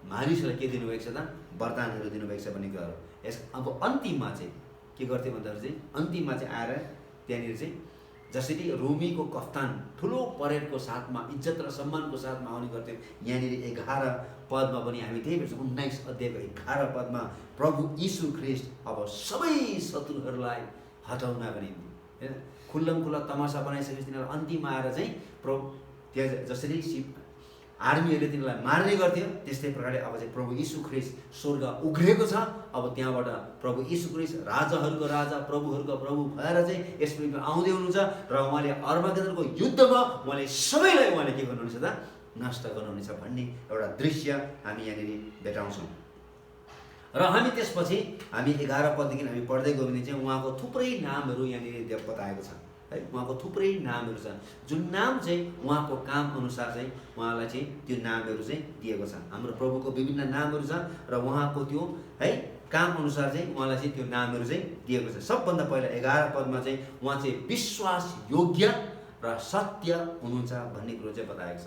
मानिसहरूलाई के दिनुभएको छ त? वरदानहरू दिनुभएको छ भन्ने कुराहरू। यस अब अन्तिममा चाहिँ के गर्थ्यो भन्दाखेरि चाहिँ अन्तिममा चाहिँ आएर त्यहाँनिर चाहिँ जसरी रोमीको कप्तान ठुलो परेडको साथमा इज्जत र सम्मानको साथमा आउने गर्थ्यो, यहाँनिर 11 पदमा पनि हामी त्यही भेट्छौँ। 19 अध्यायको 11 पदमा प्रभु यीशु ख्रिस्ट अब सबै शत्रुहरूलाई हटाउनको निम्ति होइन खुल्लम खुल्ला तमासा बनाइसकेपछि तिनीहरू अन्तिममा आएर चाहिँ त्यहाँ जसरी आर्मीहरूले तिनीहरूलाई मार्ने गर्थ्यो त्यस्तै प्रकारले अब चाहिँ प्रभु यीशु ख्रिस्ट स्वर्ग उघ्रेको छ। अब त्यहाँबाट प्रभु यीशु ख्रिस्ट राजाहरूको राजा प्रभुहरूको प्रभु भएर चाहिँ यस पृथ्वीमा आउँदै हुनुहुन्छ र उहाँले अर्मागेदनको युद्धमा उहाँले सबैलाई उहाँले के गर्नुहुनेछ त? नष्ट गर्नुहुनेछ भन्ने एउटा दृश्य हामी यहाँनिर भेटाउँछौँ। र हामी त्यसपछि हामी 11 पददेखि हामी पढ्दै गयो भने चाहिँ उहाँको थुप्रै नामहरू यहाँनिर बताएको छ है। उहाँको थुप्रै नामहरू छ, जुन नाम चाहिँ उहाँको काम अनुसार चाहिँ उहाँलाई चाहिँ त्यो नामहरू चाहिँ दिएको छ। हाम्रो प्रभुको विभिन्न नामहरू छ र उहाँको त्यो है काम अनुसार चाहिँ उहाँलाई चाहिँ त्यो नामहरू चाहिँ दिएको छ। सबभन्दा पहिला 11 पदमा चाहिँ उहाँ चाहिँ विश्वास योग्य र सत्य हुनुहुन्छ भन्ने कुरो चाहिँ बताएको छ।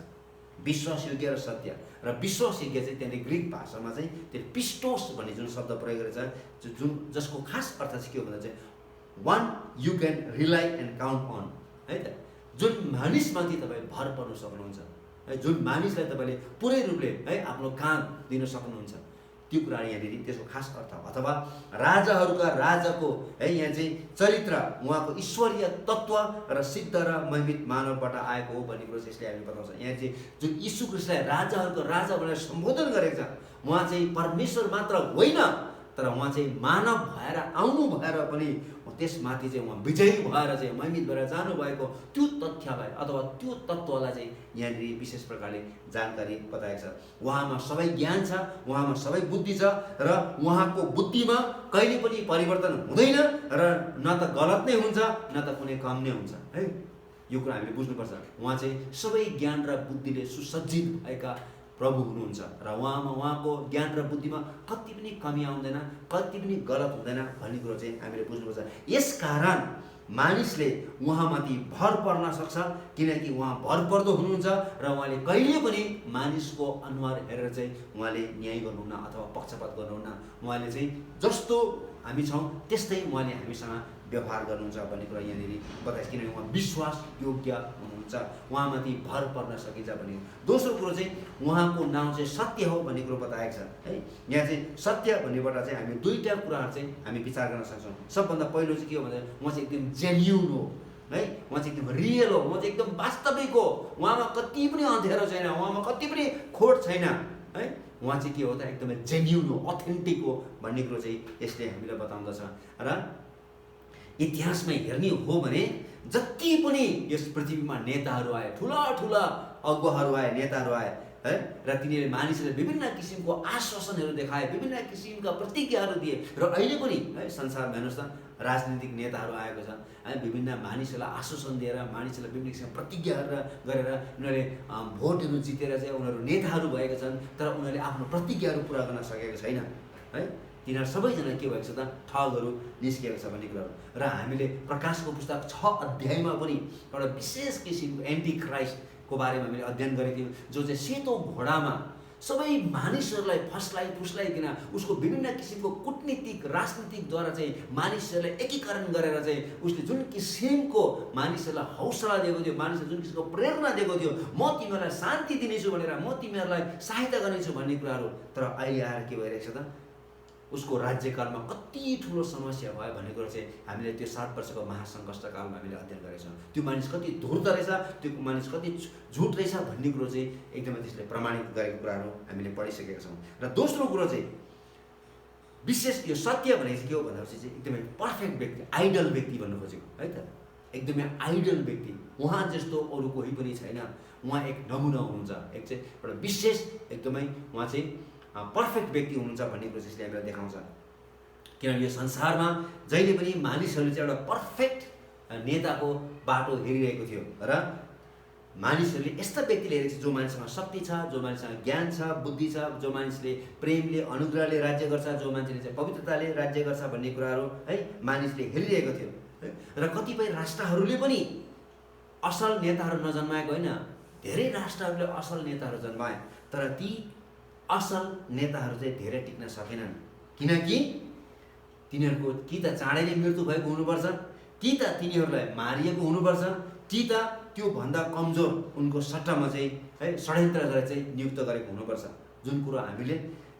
विश्वास योग्य र सत्य र विश्वास योग्य चाहिँ त्यहाँनिर ग्रिक भाषामा चाहिँ त्यो पिस्टोस भन्ने जुन शब्द प्रयोग गरेको छ, जुन जसको खास अर्थ चाहिँ के हो भन्दा चाहिँ one you can rely and count on है त। जुन मानिसमाथि तपाईँ भर पर्न सक्नुहुन्छ है, जुन मानिसलाई तपाईँले पुरै रूपले है आफ्नो काम दिन सक्नुहुन्छ, त्यो कुरा यहाँनिर त्यसको खास अर्थ। अथवा राजाहरूका राजाको है यहाँ चाहिँ चरित्र उहाँको ईश्वरीय तत्त्व र सिद्ध र महिमित मानवबाट आएको हो भन्ने कुरो चाहिँ यसले हामी बताउँछ। यहाँ चाहिँ जुन यीशु ख्रिस्टलाई राजाहरूको राजा भनेर सम्बोधन गरेको छ, उहाँ चाहिँ परमेश्वर मात्र होइन तर उहाँ चाहिँ मानव भएर आउनु भएर पनि त्यसमाथि चाहिँ उहाँ विजयी भएर चाहिँ महिमित भएर जानुभएको त्यो तथ्यलाई अथवा त्यो तत्त्वलाई चाहिँ यहाँनिर विशेष प्रकारले जानकारी बताएको छ। उहाँमा सबै ज्ञान छ, उहाँमा सबै बुद्धि छ र उहाँको बुद्धिमा कहिले पनि परिवर्तन हुँदैन र न त गलत नै हुन्छ न त कुनै कम नै हुन्छ है। यो कुरा हामीले बुझ्नुपर्छ। उहाँ चाहिँ सबै ज्ञान र बुद्धिले सुसज्जित भएका प्रभु हुनुहुन्छ र उहाँको ज्ञान र बुद्धिमा कति पनि कमी आउँदैन, कति पनि गलत हुँदैन भन्ने कुरो चाहिँ हामीले बुझ्नुपर्छ। यसकारण मानिसले उहाँमाथि भर पर्न सक्छ किनकि उहाँ भरपर्दो हुनुहुन्छ र उहाँले कहिले पनि मानिसको अनुहार हेरेर चाहिँ उहाँले न्याय गर्नुहुन्न अथवा पक्षपात गर्नुहुन्न। उहाँले चाहिँ जस्तो हामी छौँ त्यस्तै उहाँले हामीसँग व्यवहार गर्नुहुन्छ भन्ने कुरा यहाँनिर बताइन्छ। किनकि उहाँ विश्वास योग्य हुनुहुन्छ, उहाँमाथि भर पर्न सकिन्छ भन्ने। दोस्रो कुरो चाहिँ उहाँको नाउँ चाहिँ सत्य हो भन्ने कुरो बताएको छ है। यहाँ चाहिँ सत्य भन्नेबाट चाहिँ हामी दुईवटा कुराहरू चाहिँ हामी विचार गर्न सक्छौँ। सबभन्दा पहिलो चाहिँ के हो भन्दा उहाँ चाहिँ एकदम जेन्युन हो है, उहाँ चाहिँ एकदम रियल हो, उहाँ चाहिँ एकदम वास्तविक हो, उहाँमा कति पनि अँध्यारो छैन, उहाँमा कति पनि खोट छैन है। उहाँ चाहिँ के हो त एकदमै जेन्युन हो, अथेन्टिक हो भन्ने कुरो चाहिँ यसले हामीलाई बताउँदछ। र इतिहासमा हेर्ने हो भने जति पनि यस पृथ्वीमा नेताहरू आए, ठुला ठुला अगुवाहरू आए, नेताहरू आए है र तिनीहरूले मानिसहरूले विभिन्न किसिमको आश्वासनहरू देखाए, विभिन्न किसिमका प्रतिज्ञाहरू दिए र अहिले पनि है संसारमा हेर्नुहोस् त राजनीतिक नेताहरू आएको छ है, विभिन्न मानिसहरूलाई आश्वासन दिएर मानिसहरूलाई विभिन्न किसिमका प्रतिज्ञाहरू गरेर उनीहरूले भोटहरू जितेर चाहिँ उनीहरू नेताहरू भएका छन् तर उनीहरूले आफ्नो प्रतिज्ञाहरू पुरा गर्न सकेको छैन है। तिनीहरू सबैजना के भएको छ त ठगहरू निस्किएको छ भन्ने कुराहरू। र हामीले प्रकाशको पुस्तक 6 अध्यायमा पनि एउटा विशेष किसिमको एन्टी क्राइस्टको बारेमा हामीले अध्ययन गरेको थियौँ, जो चाहिँ सेतो घोडामा सबै मानिसहरूलाई फुस्लाइकन उसको विभिन्न किसिमको कूटनीतिक राजनीतिकद्वारा चाहिँ मानिसहरूलाई एकीकरण गरेर चाहिँ उसले जुन किसिमको मानिसहरूलाई हौसला दिएको थियो, मानिसहरूलाई जुन किसिमको प्रेरणा दिएको थियो, म तिमीहरूलाई शान्ति दिनेछु भनेर, म तिमीहरूलाई सहायता गर्नेछु भन्ने कुराहरू। तर अहिले आएर के भइरहेको छ त उसको राज्यकालमा कति ठुलो समस्या भयो भन्ने कुरो चाहिँ हामीले त्यो 7 वर्षको महासङ्कष्ट कालमा हामीले अध्ययन गरेका छौँ। त्यो मानिस कति धूर्त रहेछ, त्यो मानिस कति झुट रहेछ भन्ने कुरो चाहिँ एकदमै त्यसले प्रमाणित गरेको कुराहरू हामीले पढिसकेका छौँ। र दोस्रो कुरो चाहिँ विशेष यो सत्य भनेको चाहिँ के हो भन्दाखेरि चाहिँ एकदमै पर्फेक्ट व्यक्ति, आइडल व्यक्ति भन्नु खोजेको है त, एकदमै आइडल व्यक्ति। उहाँ जस्तो अरू कोही पनि छैन, उहाँ एक नमुना हुनुहुन्छ, एक चाहिँ एउटा विशेष एकदमै उहाँ चाहिँ पर्फेक्ट व्यक्ति हुनुहुन्छ भन्ने कुरो चाहिँ यसले हामीलाई देखाउँछ। किनभने यो संसारमा जहिले पनि मानिसहरूले चाहिँ एउटा पर्फेक्ट नेताको बाटो हेरिरहेको थियो र मानिसहरूले यस्ता व्यक्तिले हेरेको छ जो मानिससँग शक्ति छ, जो मानिससँग ज्ञान छ, बुद्धि छ, जो मानिसले प्रेमले अनुग्रहले राज्य गर्छ, जो मान्छेले चाहिँ पवित्रताले राज्य गर्छ भन्ने कुराहरू है मानिसले हेरिरहेको थियो र कतिपय राष्ट्रहरूले पनि असल नेताहरू नजन्माएको होइन, धेरै राष्ट्रहरूले असल नेताहरू जन्माए, तर ती असल नेताहरू चाहिँ धेरै टिक्न सकेनन्। किनकि तिनीहरूको कि त चाँडै नै मृत्यु भएको हुनुपर्छ, कि त तिनीहरूलाई मारिएको हुनुपर्छ, कि त त्योभन्दा कमजोर उनको सट्टामा चाहिँ है षड्यन्त्र गरेर चाहिँ नियुक्त गरेको हुनुपर्छ। जुन कुरो हामीले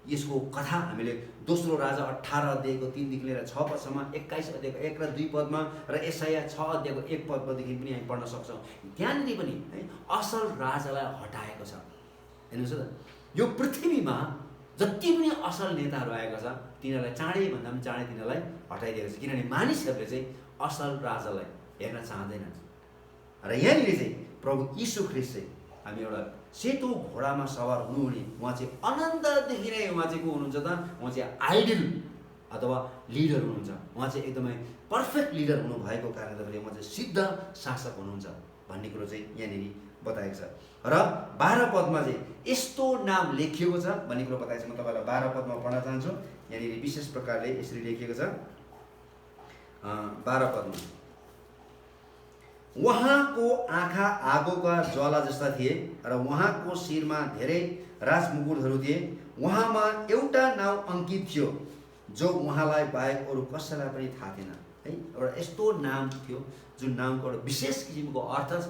यसको कथा हामीले दोस्रो राजा 18 अध्यायको 3 देखि लिएर 6 पदसम्म, 21 अध्यायको 1 र 2 पदमा र यसाया 6 अध्यायको 1 पददेखि पनि हामी पढ्न सक्छौँ। त्यहाँनिर पनि है असल राजालाई हटाएको छ। हेर्नुहोस् त, यो पृथ्वीमा जति पनि असल नेताहरू आएको छ तिनीहरूलाई चाँडै भन्दा पनि चाँडै तिनीहरूलाई हटाइदिएको छ। किनभने मानिसहरूले चाहिँ असल राजालाई हेर्न चाहँदैनन्। र यहाँनिर चाहिँ प्रभु यीशु ख्रीष्ट चाहिँ हामी एउटा सेतो घोडामा सवार हुनुहुने उहाँ चाहिँ अनन्तदेखि नै उहाँ चाहिँ को हुनुहुन्छ त, उहाँ चाहिँ आइडल अथवा लिडर हुनुहुन्छ। उहाँ चाहिँ एकदमै पर्फेक्ट लिडर हुनुभएको कारणले गर्दाखेरि उहाँ चाहिँ सिद्ध शासक हुनुहुन्छ भन्ने कुरो चाहिँ यहाँनिर बताएको छ। र 12 पदमा चाहिँ यस्तो नाम लेखिएको छ भन्ने कुरो बताएको छ। म तपाईँलाई 12 पदमा पढ्न चाहन्छु। यहाँनिर विशेष प्रकारले यसरी लेखिएको छ 12 पदमा, उहाँको आँखा आगोका ज्वाला जस्ता थिए र उहाँको शिरमा धेरै राजमुकुटहरू थिए। उहाँमा एउटा नाउँ अंकित थियो जो उहाँलाई बाहेक अरू कसैलाई पनि थाहा थिएन। है एउटा यस्तो नाम थियो जुन नामको एउटा विशेष किसिमको अर्थ छ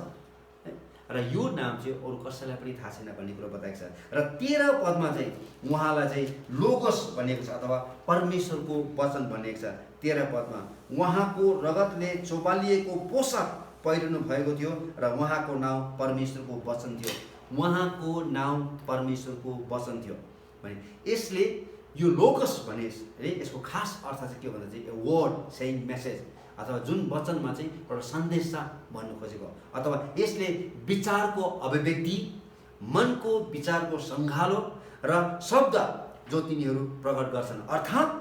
है, र यो नाम चाहिँ अरू कसैलाई पनि थाहा छैन भन्ने कुरो बताएको छ। र 13 पदमा चाहिँ उहाँलाई चाहिँ लोगोस भनिएको छ अथवा परमेश्वरको वचन भनिएको छ। 13 पदमा उहाँको रगतले चोपालिएको पोसाक पहिरनु भएको थियो र उहाँको नाउँ परमेश्वरको वचन थियो। उहाँको नाउँ परमेश्वरको वचन थियो भने यसले यो लोगस भने है यसको खास अर्थ चाहिँ के भन्दा चाहिँ वर्ड सेइङ मेसेज अथवा जुन वचनमा चाहिँ एउटा सन्देश छ भन्नु खोजेको, अथवा यसले विचारको अभिव्यक्ति, मनको विचारको सङ्घालो र शब्द जो तिनीहरू प्रकट गर्छन्, अर्थात्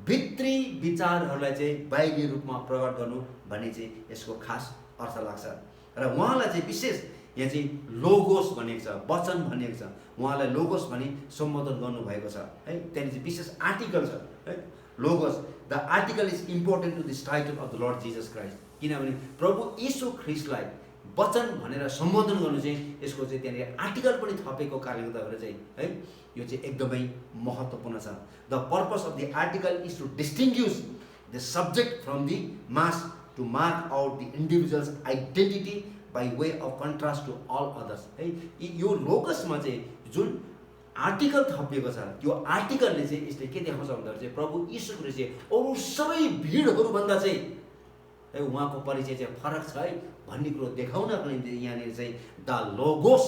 भित्री विचारहरूलाई चाहिँ बाहिरी रूपमा प्रकट गर्नु भन्ने चाहिँ यसको खास अर्थ लाग्छ। र उहाँलाई चाहिँ विशेष यहाँ चाहिँ लोगोस भनेको छ, वचन भनेको छ। उहाँलाई लोगोस भनी सम्बोधन गर्नुभएको छ है। त्यहाँनिर चाहिँ विशेष आर्टिकल छ है, logos. The article is important to this title of the Lord Jesus Christ. किनभने प्रभु यीशु ख्रीष्टलाई वचन भनेर सम्बोधन गर्नु चाहिँ यसको चाहिँ त्यहाँनिर आर्टिकल पनि थपेको कारणले गर्दाखेरि चाहिँ है यो चाहिँ एकदमै महत्त्वपूर्ण छ। The purpose of the article is to distinguish the subject from the mass to mark out the individual's identity by way of contrast to all others है। यो लोगसमा चाहिँ जुन आर्टिकल थपिएको छ त्यो आर्टिकलले चाहिँ यसले के देखाउँछ भन्दाखेरि चाहिँ प्रभु यीशु ख्रीष्ट चाहिँ अरू सबै भिडहरूभन्दा चाहिँ है उहाँको परिचय चाहिँ फरक छ है भन्ने कुरो देखाउनको निम्ति यहाँनिर चाहिँ द लोगोस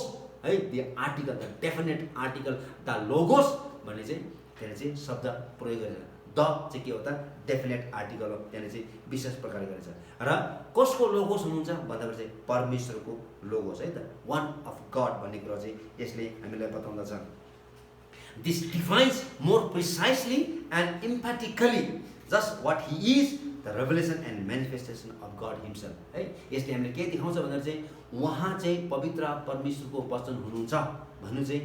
है, the article, the definite article the logos भन्ने चाहिँ त्यहाँनिर चाहिँ शब्द प्रयोग गरेर द चाहिँ के हो त डेफिनेट आर्टिकल हो, त्यहाँनिर चाहिँ विशेष प्रकारले गरेछ। र कसको लोगोस हुनुहुन्छ भन्दाखेरि चाहिँ परमेश्वरको लोगोस है त, वान अफ गड भन्ने कुरा चाहिँ यसले हामीलाई बताउँदछ। This defines more precisely and emphatically just what he is the revelation and manifestation of God himself है। यसले हामीले के देखाउँछ भन्दाखेरि चाहिँ उहाँ चाहिँ पवित्र परमेश्वरको वचन हुनुहुन्छ भन्नु चाहिँ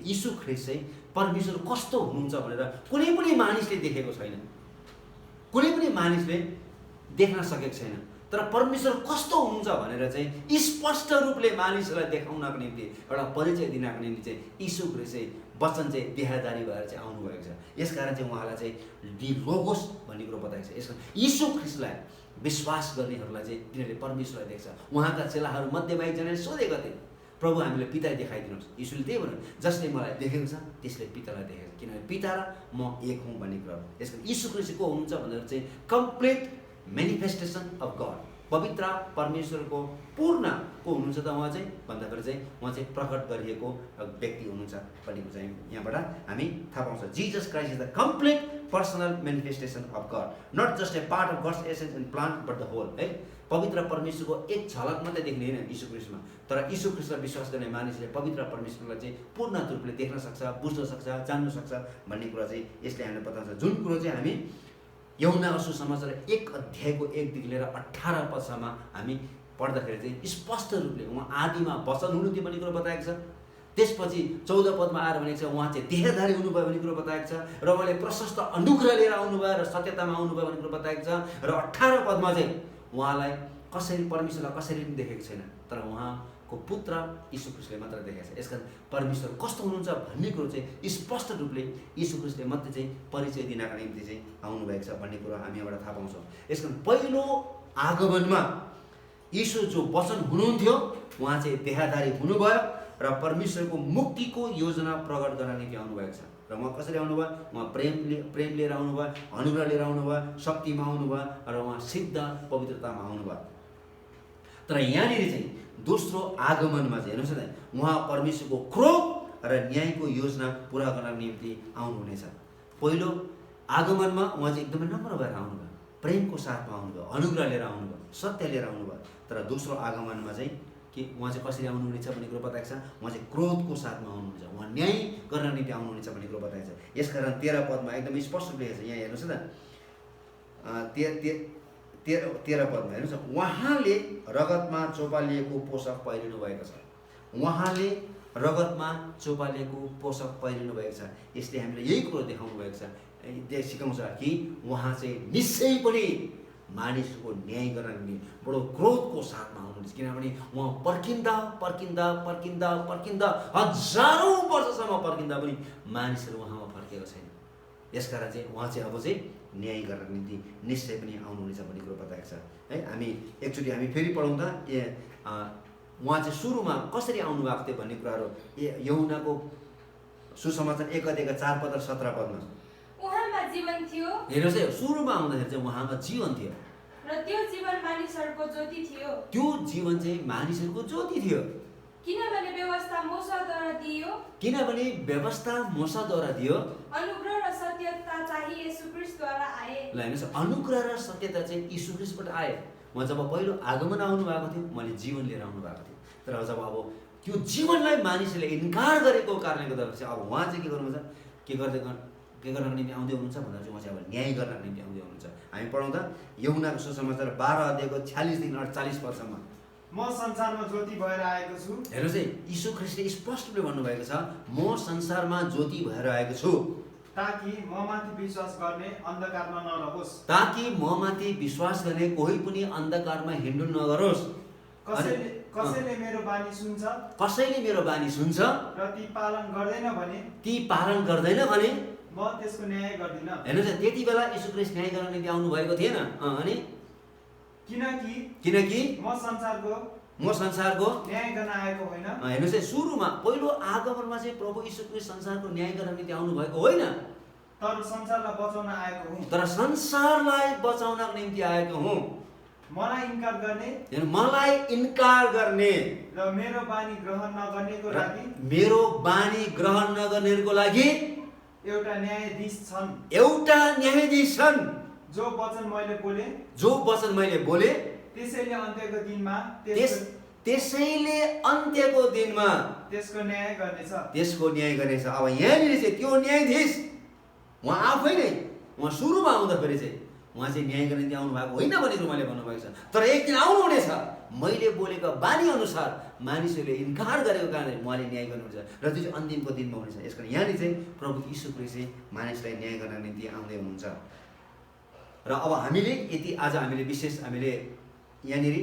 यीशु ख्रीष्ट चाहिँ परमेश्वर कस्तो हुनुहुन्छ भनेर कुनै पनि मानिसले देखेको छैन, कुनै पनि मानिसले देख्न सकेको छैन। तर परमेश्वर कस्तो हुनुहुन्छ भनेर चाहिँ स्पष्ट रूपले मानिसहरूलाई देखाउनको निम्ति एउटा परिचय दिनको निम्ति चाहिँ यीशु ख्रीष्ट चाहिँ वचन चाहिँ देहधारी भएर चाहिँ आउनुभएको छ। यसकारण चाहिँ उहाँलाई चाहिँ दि लोगोस भन्ने कुरो बताएको छ। यसमा यीशु ख्रीष्टलाई विश्वास गर्नेहरूलाई चाहिँ तिनीहरूले परमेश्वरलाई देख्छ। उहाँका चेलाहरू मध्येमा एकजनाले सोधेका थिए, प्रभु हामीले पिता देखाइदिनुहोस्। यीशुले त्यही भन्नु, जसले मलाई देखेको छ त्यसले पितालाई देखेको छ, किनभने पिता र म एक हुँ भन्ने कुरा हो। यसको यीशु ख्रीष्ट को हुनुहुन्छ भन्दाखेरि चाहिँ कम्प्लिट मेनिफेस्टेसन अफ गड, पवित्र परमेश्वरको पूर्ण को हुनुहुन्छ त उहाँ चाहिँ भन्दाखेरि चाहिँ उहाँ चाहिँ प्रकट गरिएको व्यक्ति हुनुहुन्छ भन्ने कुरा चाहिँ यहाँबाट हामी थाहा पाउँछ। Jesus Christ is the complete personal manifestation of God, not just a part of God's essence and plan but the whole है। पवित्र परमेश्वरको एक झलक मात्रै देख्ने होइन यीशु ख्रीष्टमा, तर यीशु ख्रीष्टलाई विश्वास गर्ने मानिसले पवित्र परमेश्वरलाई चाहिँ पूर्ण रूपले देख्न सक्छ, बुझ्न सक्छ, जान्न सक्छ भन्ने कुरा चाहिँ यसले हामीलाई बताउँछ। जुन कुरो चाहिँ हामी यूहन्ना सुसमाचार 1 अध्यायको 1 देखि लिएर 18 पदसम्म हामी पढ्दाखेरि चाहिँ स्पष्ट रूपले उहाँ आदिमा वचन हुनुहुन्थ्यो भन्ने कुरो बताएको छ। त्यसपछि 14 पदमा आएर भनेको छ उहाँ चाहिँ देहधारी हुनुभयो भन्ने कुरो बताएको छ र उहाँले प्रशस्त अनुग्रह लिएर आउनुभयो र सत्यतामा आउनुभयो भन्ने कुरो बताएको छ। र 18 पदमा चाहिँ उहाँलाई कसरी परमेश्वरलाई कसरी पनि देखेको छैन, तर उहाँको पुत्र यीशु ख्रीष्टले मात्र देखेको छ। यसकारण परमेश्वर कस्तो हुनुहुन्छ भन्ने कुरो चाहिँ स्पष्ट रूपले यीशु ख्रीष्टले मात्रै चाहिँ परिचय दिनका निम्ति चाहिँ आउनुभएको छ भन्ने कुरो हामी यहाँबाट थाहा पाउँछौँ। यसकारण पहिलो आगमनमा यीशु जो वचन हुनुहुन्थ्यो उहाँ चाहिँ देहधारी हुनुभयो र परमेश्वरको मुक्तिको योजना प्रकट गर्न निम्ति आउनुभएको छ। र उहाँ कसरी आउनुभयो? उहाँ प्रेम लिएर आउनुभयो, अनुग्रह लिएर आउनुभयो, शक्तिमा आउनुभयो र उहाँ सिद्ध पवित्रतामा आउनुभयो। तर यहाँनिर चाहिँ दोस्रो आगमनमा चाहिँ हेर्नुहोस् न, उहाँ परमेश्वरको क्रोध र न्यायको योजना पुरा गर्न निम्ति आउनुहुनेछ। पहिलो आगमनमा उहाँ चाहिँ एकदमै नम्र भएर आउनुभयो, प्रेमको साथमा आउनुभयो, अनुग्रह लिएर आउनुभयो, सत्य लिएर आउनुभयो। तर दोस्रो आगमनमा चाहिँ कि उहाँ चाहिँ कसरी आउनुहुनेछ भन्ने कुरो बताएको छ। उहाँ चाहिँ क्रोधको साथमा आउनुहुन्छ, उहाँ न्याय गर्न निम्ति आउनुहुनेछ भन्ने कुरो बताएको छ। यसकारण 13 पदमा एकदमै स्पष्ट लेखेको छ। यहाँ हेर्नुहोस् न, 13 पदमा हेर्नुहोस् न, उहाँले रगतमा चोपालिएको पोसाक पहिरिनु भएको छ। उहाँले रगतमा चोपालिएको पोसाक पहिरिनु भएको छ। यसले हामीलाई यही कुरो देखाउनु भएको छ, सिकाउँछ कि उहाँ चाहिँ निश्चय पनि मानिसको न्याय गर्न बडो क्रोधको साथमा आउनुहुन्छ। किनभने उहाँ पर्खिँदा पर्खिँदा पर्खिँदा पर्खिँदा हजारौँ वर्षसम्म पर्खिँदा पनि मानिसहरू उहाँमा फर्केको छैन। यसकारण चाहिँ उहाँ चाहिँ अब चाहिँ न्याय गर्न निम्ति निश्चय पनि आउनुहुनेछ भन्ने कुरो बताएको छ है। हामी एकचोटि हामी फेरि पढौँ त, उहाँ चाहिँ सुरुमा कसरी आउनुभएको थियो भन्ने कुराहरू यूहन्नाको सुसमाचार 1 अध्यायको 4 पद र 17 पदमा उहाँमा जीवन थियो। हेर्नुहोस् है, सुरुमा आउँदाखेरि चाहिँ उहाँमा जीवन थियो र त्यो जीवन मानिसहरूको ज्योति थियो। त्यो जीवन चाहिँ मानिसहरूको ज्योति थियो। किनभने व्यवस्था मूसाद्वारा दियो, किनभने व्यवस्था मूसाद्वारा दियो, अनुग्रह र सत्यता चाहिँ येशू ख्रीष्टद्वारा आए। ल हेर्नुहोस्, अनुग्रह र सत्यता चाहिँ यीशु ख्रीष्टबाट आए। उहाँ जब पहिलो आगमन आउनु भएको थियो उहाँले जीवन लिएर आउनु भएको थियो। तर जब अब त्यो जीवनलाई मानिसले इन्कार गरेको कारणले गर्दा चाहिँ अब उहाँ चाहिँ के गर्नुहुन्छ, के गर्नको निम्ति आउँदै हुनुहुन्छ भन्दा चाहिँ उहाँ चाहिँ अब न्याय गर्नको निम्ति आउँदै हुनुहुन्छ। हामी पढौँ त यूहन्नाको सुसमाचार 12 अध्यायको 46 देखि 48 पदसम्म। म संसारमा ज्योति भएर आएको छु। हेर्नुहोस् है, यीशु ख्रीष्टले स्पष्ट रूपले भन्नुभएको छ, म संसारमा ज्योति भएर आएको छु ताकि ममाथि विश्वास गर्ने अन्धकारमा नरहोस्। ताकि ममाथि विश्वास गर्ने कोही पनि अन्धकारमा हिँड्नु नगरोस्। कसैले मेरो बानी सुन्छ, कसैले मेरो बानी सुन्छ र ती पालन गर्दैन भने म त्यसको न्याय गर्दिन। हेर्नुहोस्, त्यति बेला यीशु ख्रीष्ट न्याय गर्न निम्ति आउनु भएको थिएन। अनि किनकि म संसारको न्याय गर्न आएको होइन। हेर्नुहोस् है, सुरुमा पहिलो आगमनमा चाहिँ प्रभु यीशु ख्रीष्ट संसारको न्याय गर्न निम्ति आउनु भएको होइन, तर संसारलाई बचाउन आएको हुँ। तर संसारलाई बचाउनको निम्ति आएको हुँ। मलाई इन्कार गर्ने र मेरो बानी ग्रहण नगर्नेको लागि एउटा न्यायाधीश छन्। जो वचन मैले बोले त्यसैले अन्त्यको दिनमा त्यसको न्याय गर्नेछ। अब यहाँनिर चाहिँ त्यो न्यायाधीश उहाँ आफै नै, उहाँ सुरुमा आउँदाखेरि चाहिँ उहाँ चाहिँ न्याय गर्न निम्ति आउनु भएको होइन भनेर उहाँले भन्नुभएको छ। तर एक दिन आउनुहुनेछ, मैले बोलेको बानी अनुसार मानिसहरूले इन्कार गरेको कारणले उहाँले न्याय गर्नुहुन्छ र त्यो चाहिँ अन्तिमको दिनमा हुनेछ। यसकारण यहाँनिर चाहिँ प्रभु यीशु ख्रीष्ट चाहिँ मानिसलाई न्याय गर्न निम्ति आउँदै हुनुहुन्छ। र अब हामीले आज विशेष यहाँनिर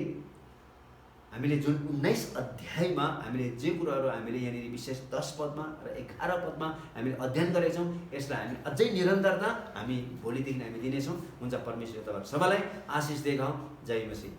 हामीले जुन 19 अध्यायमा हामीले जे कुराहरू हामीले यहाँनिर विशेष 10 पदमा र 11 पदमा हामीले अध्ययन गरेका छौँ, यसलाई हामी अझै निरन्तरता हामी भोलिदेखि हामी दिनेछौँ। हुन्छ, परमेश्वर तपाईँहरू सबैलाई आशिष देखाउँ। जय मसीह।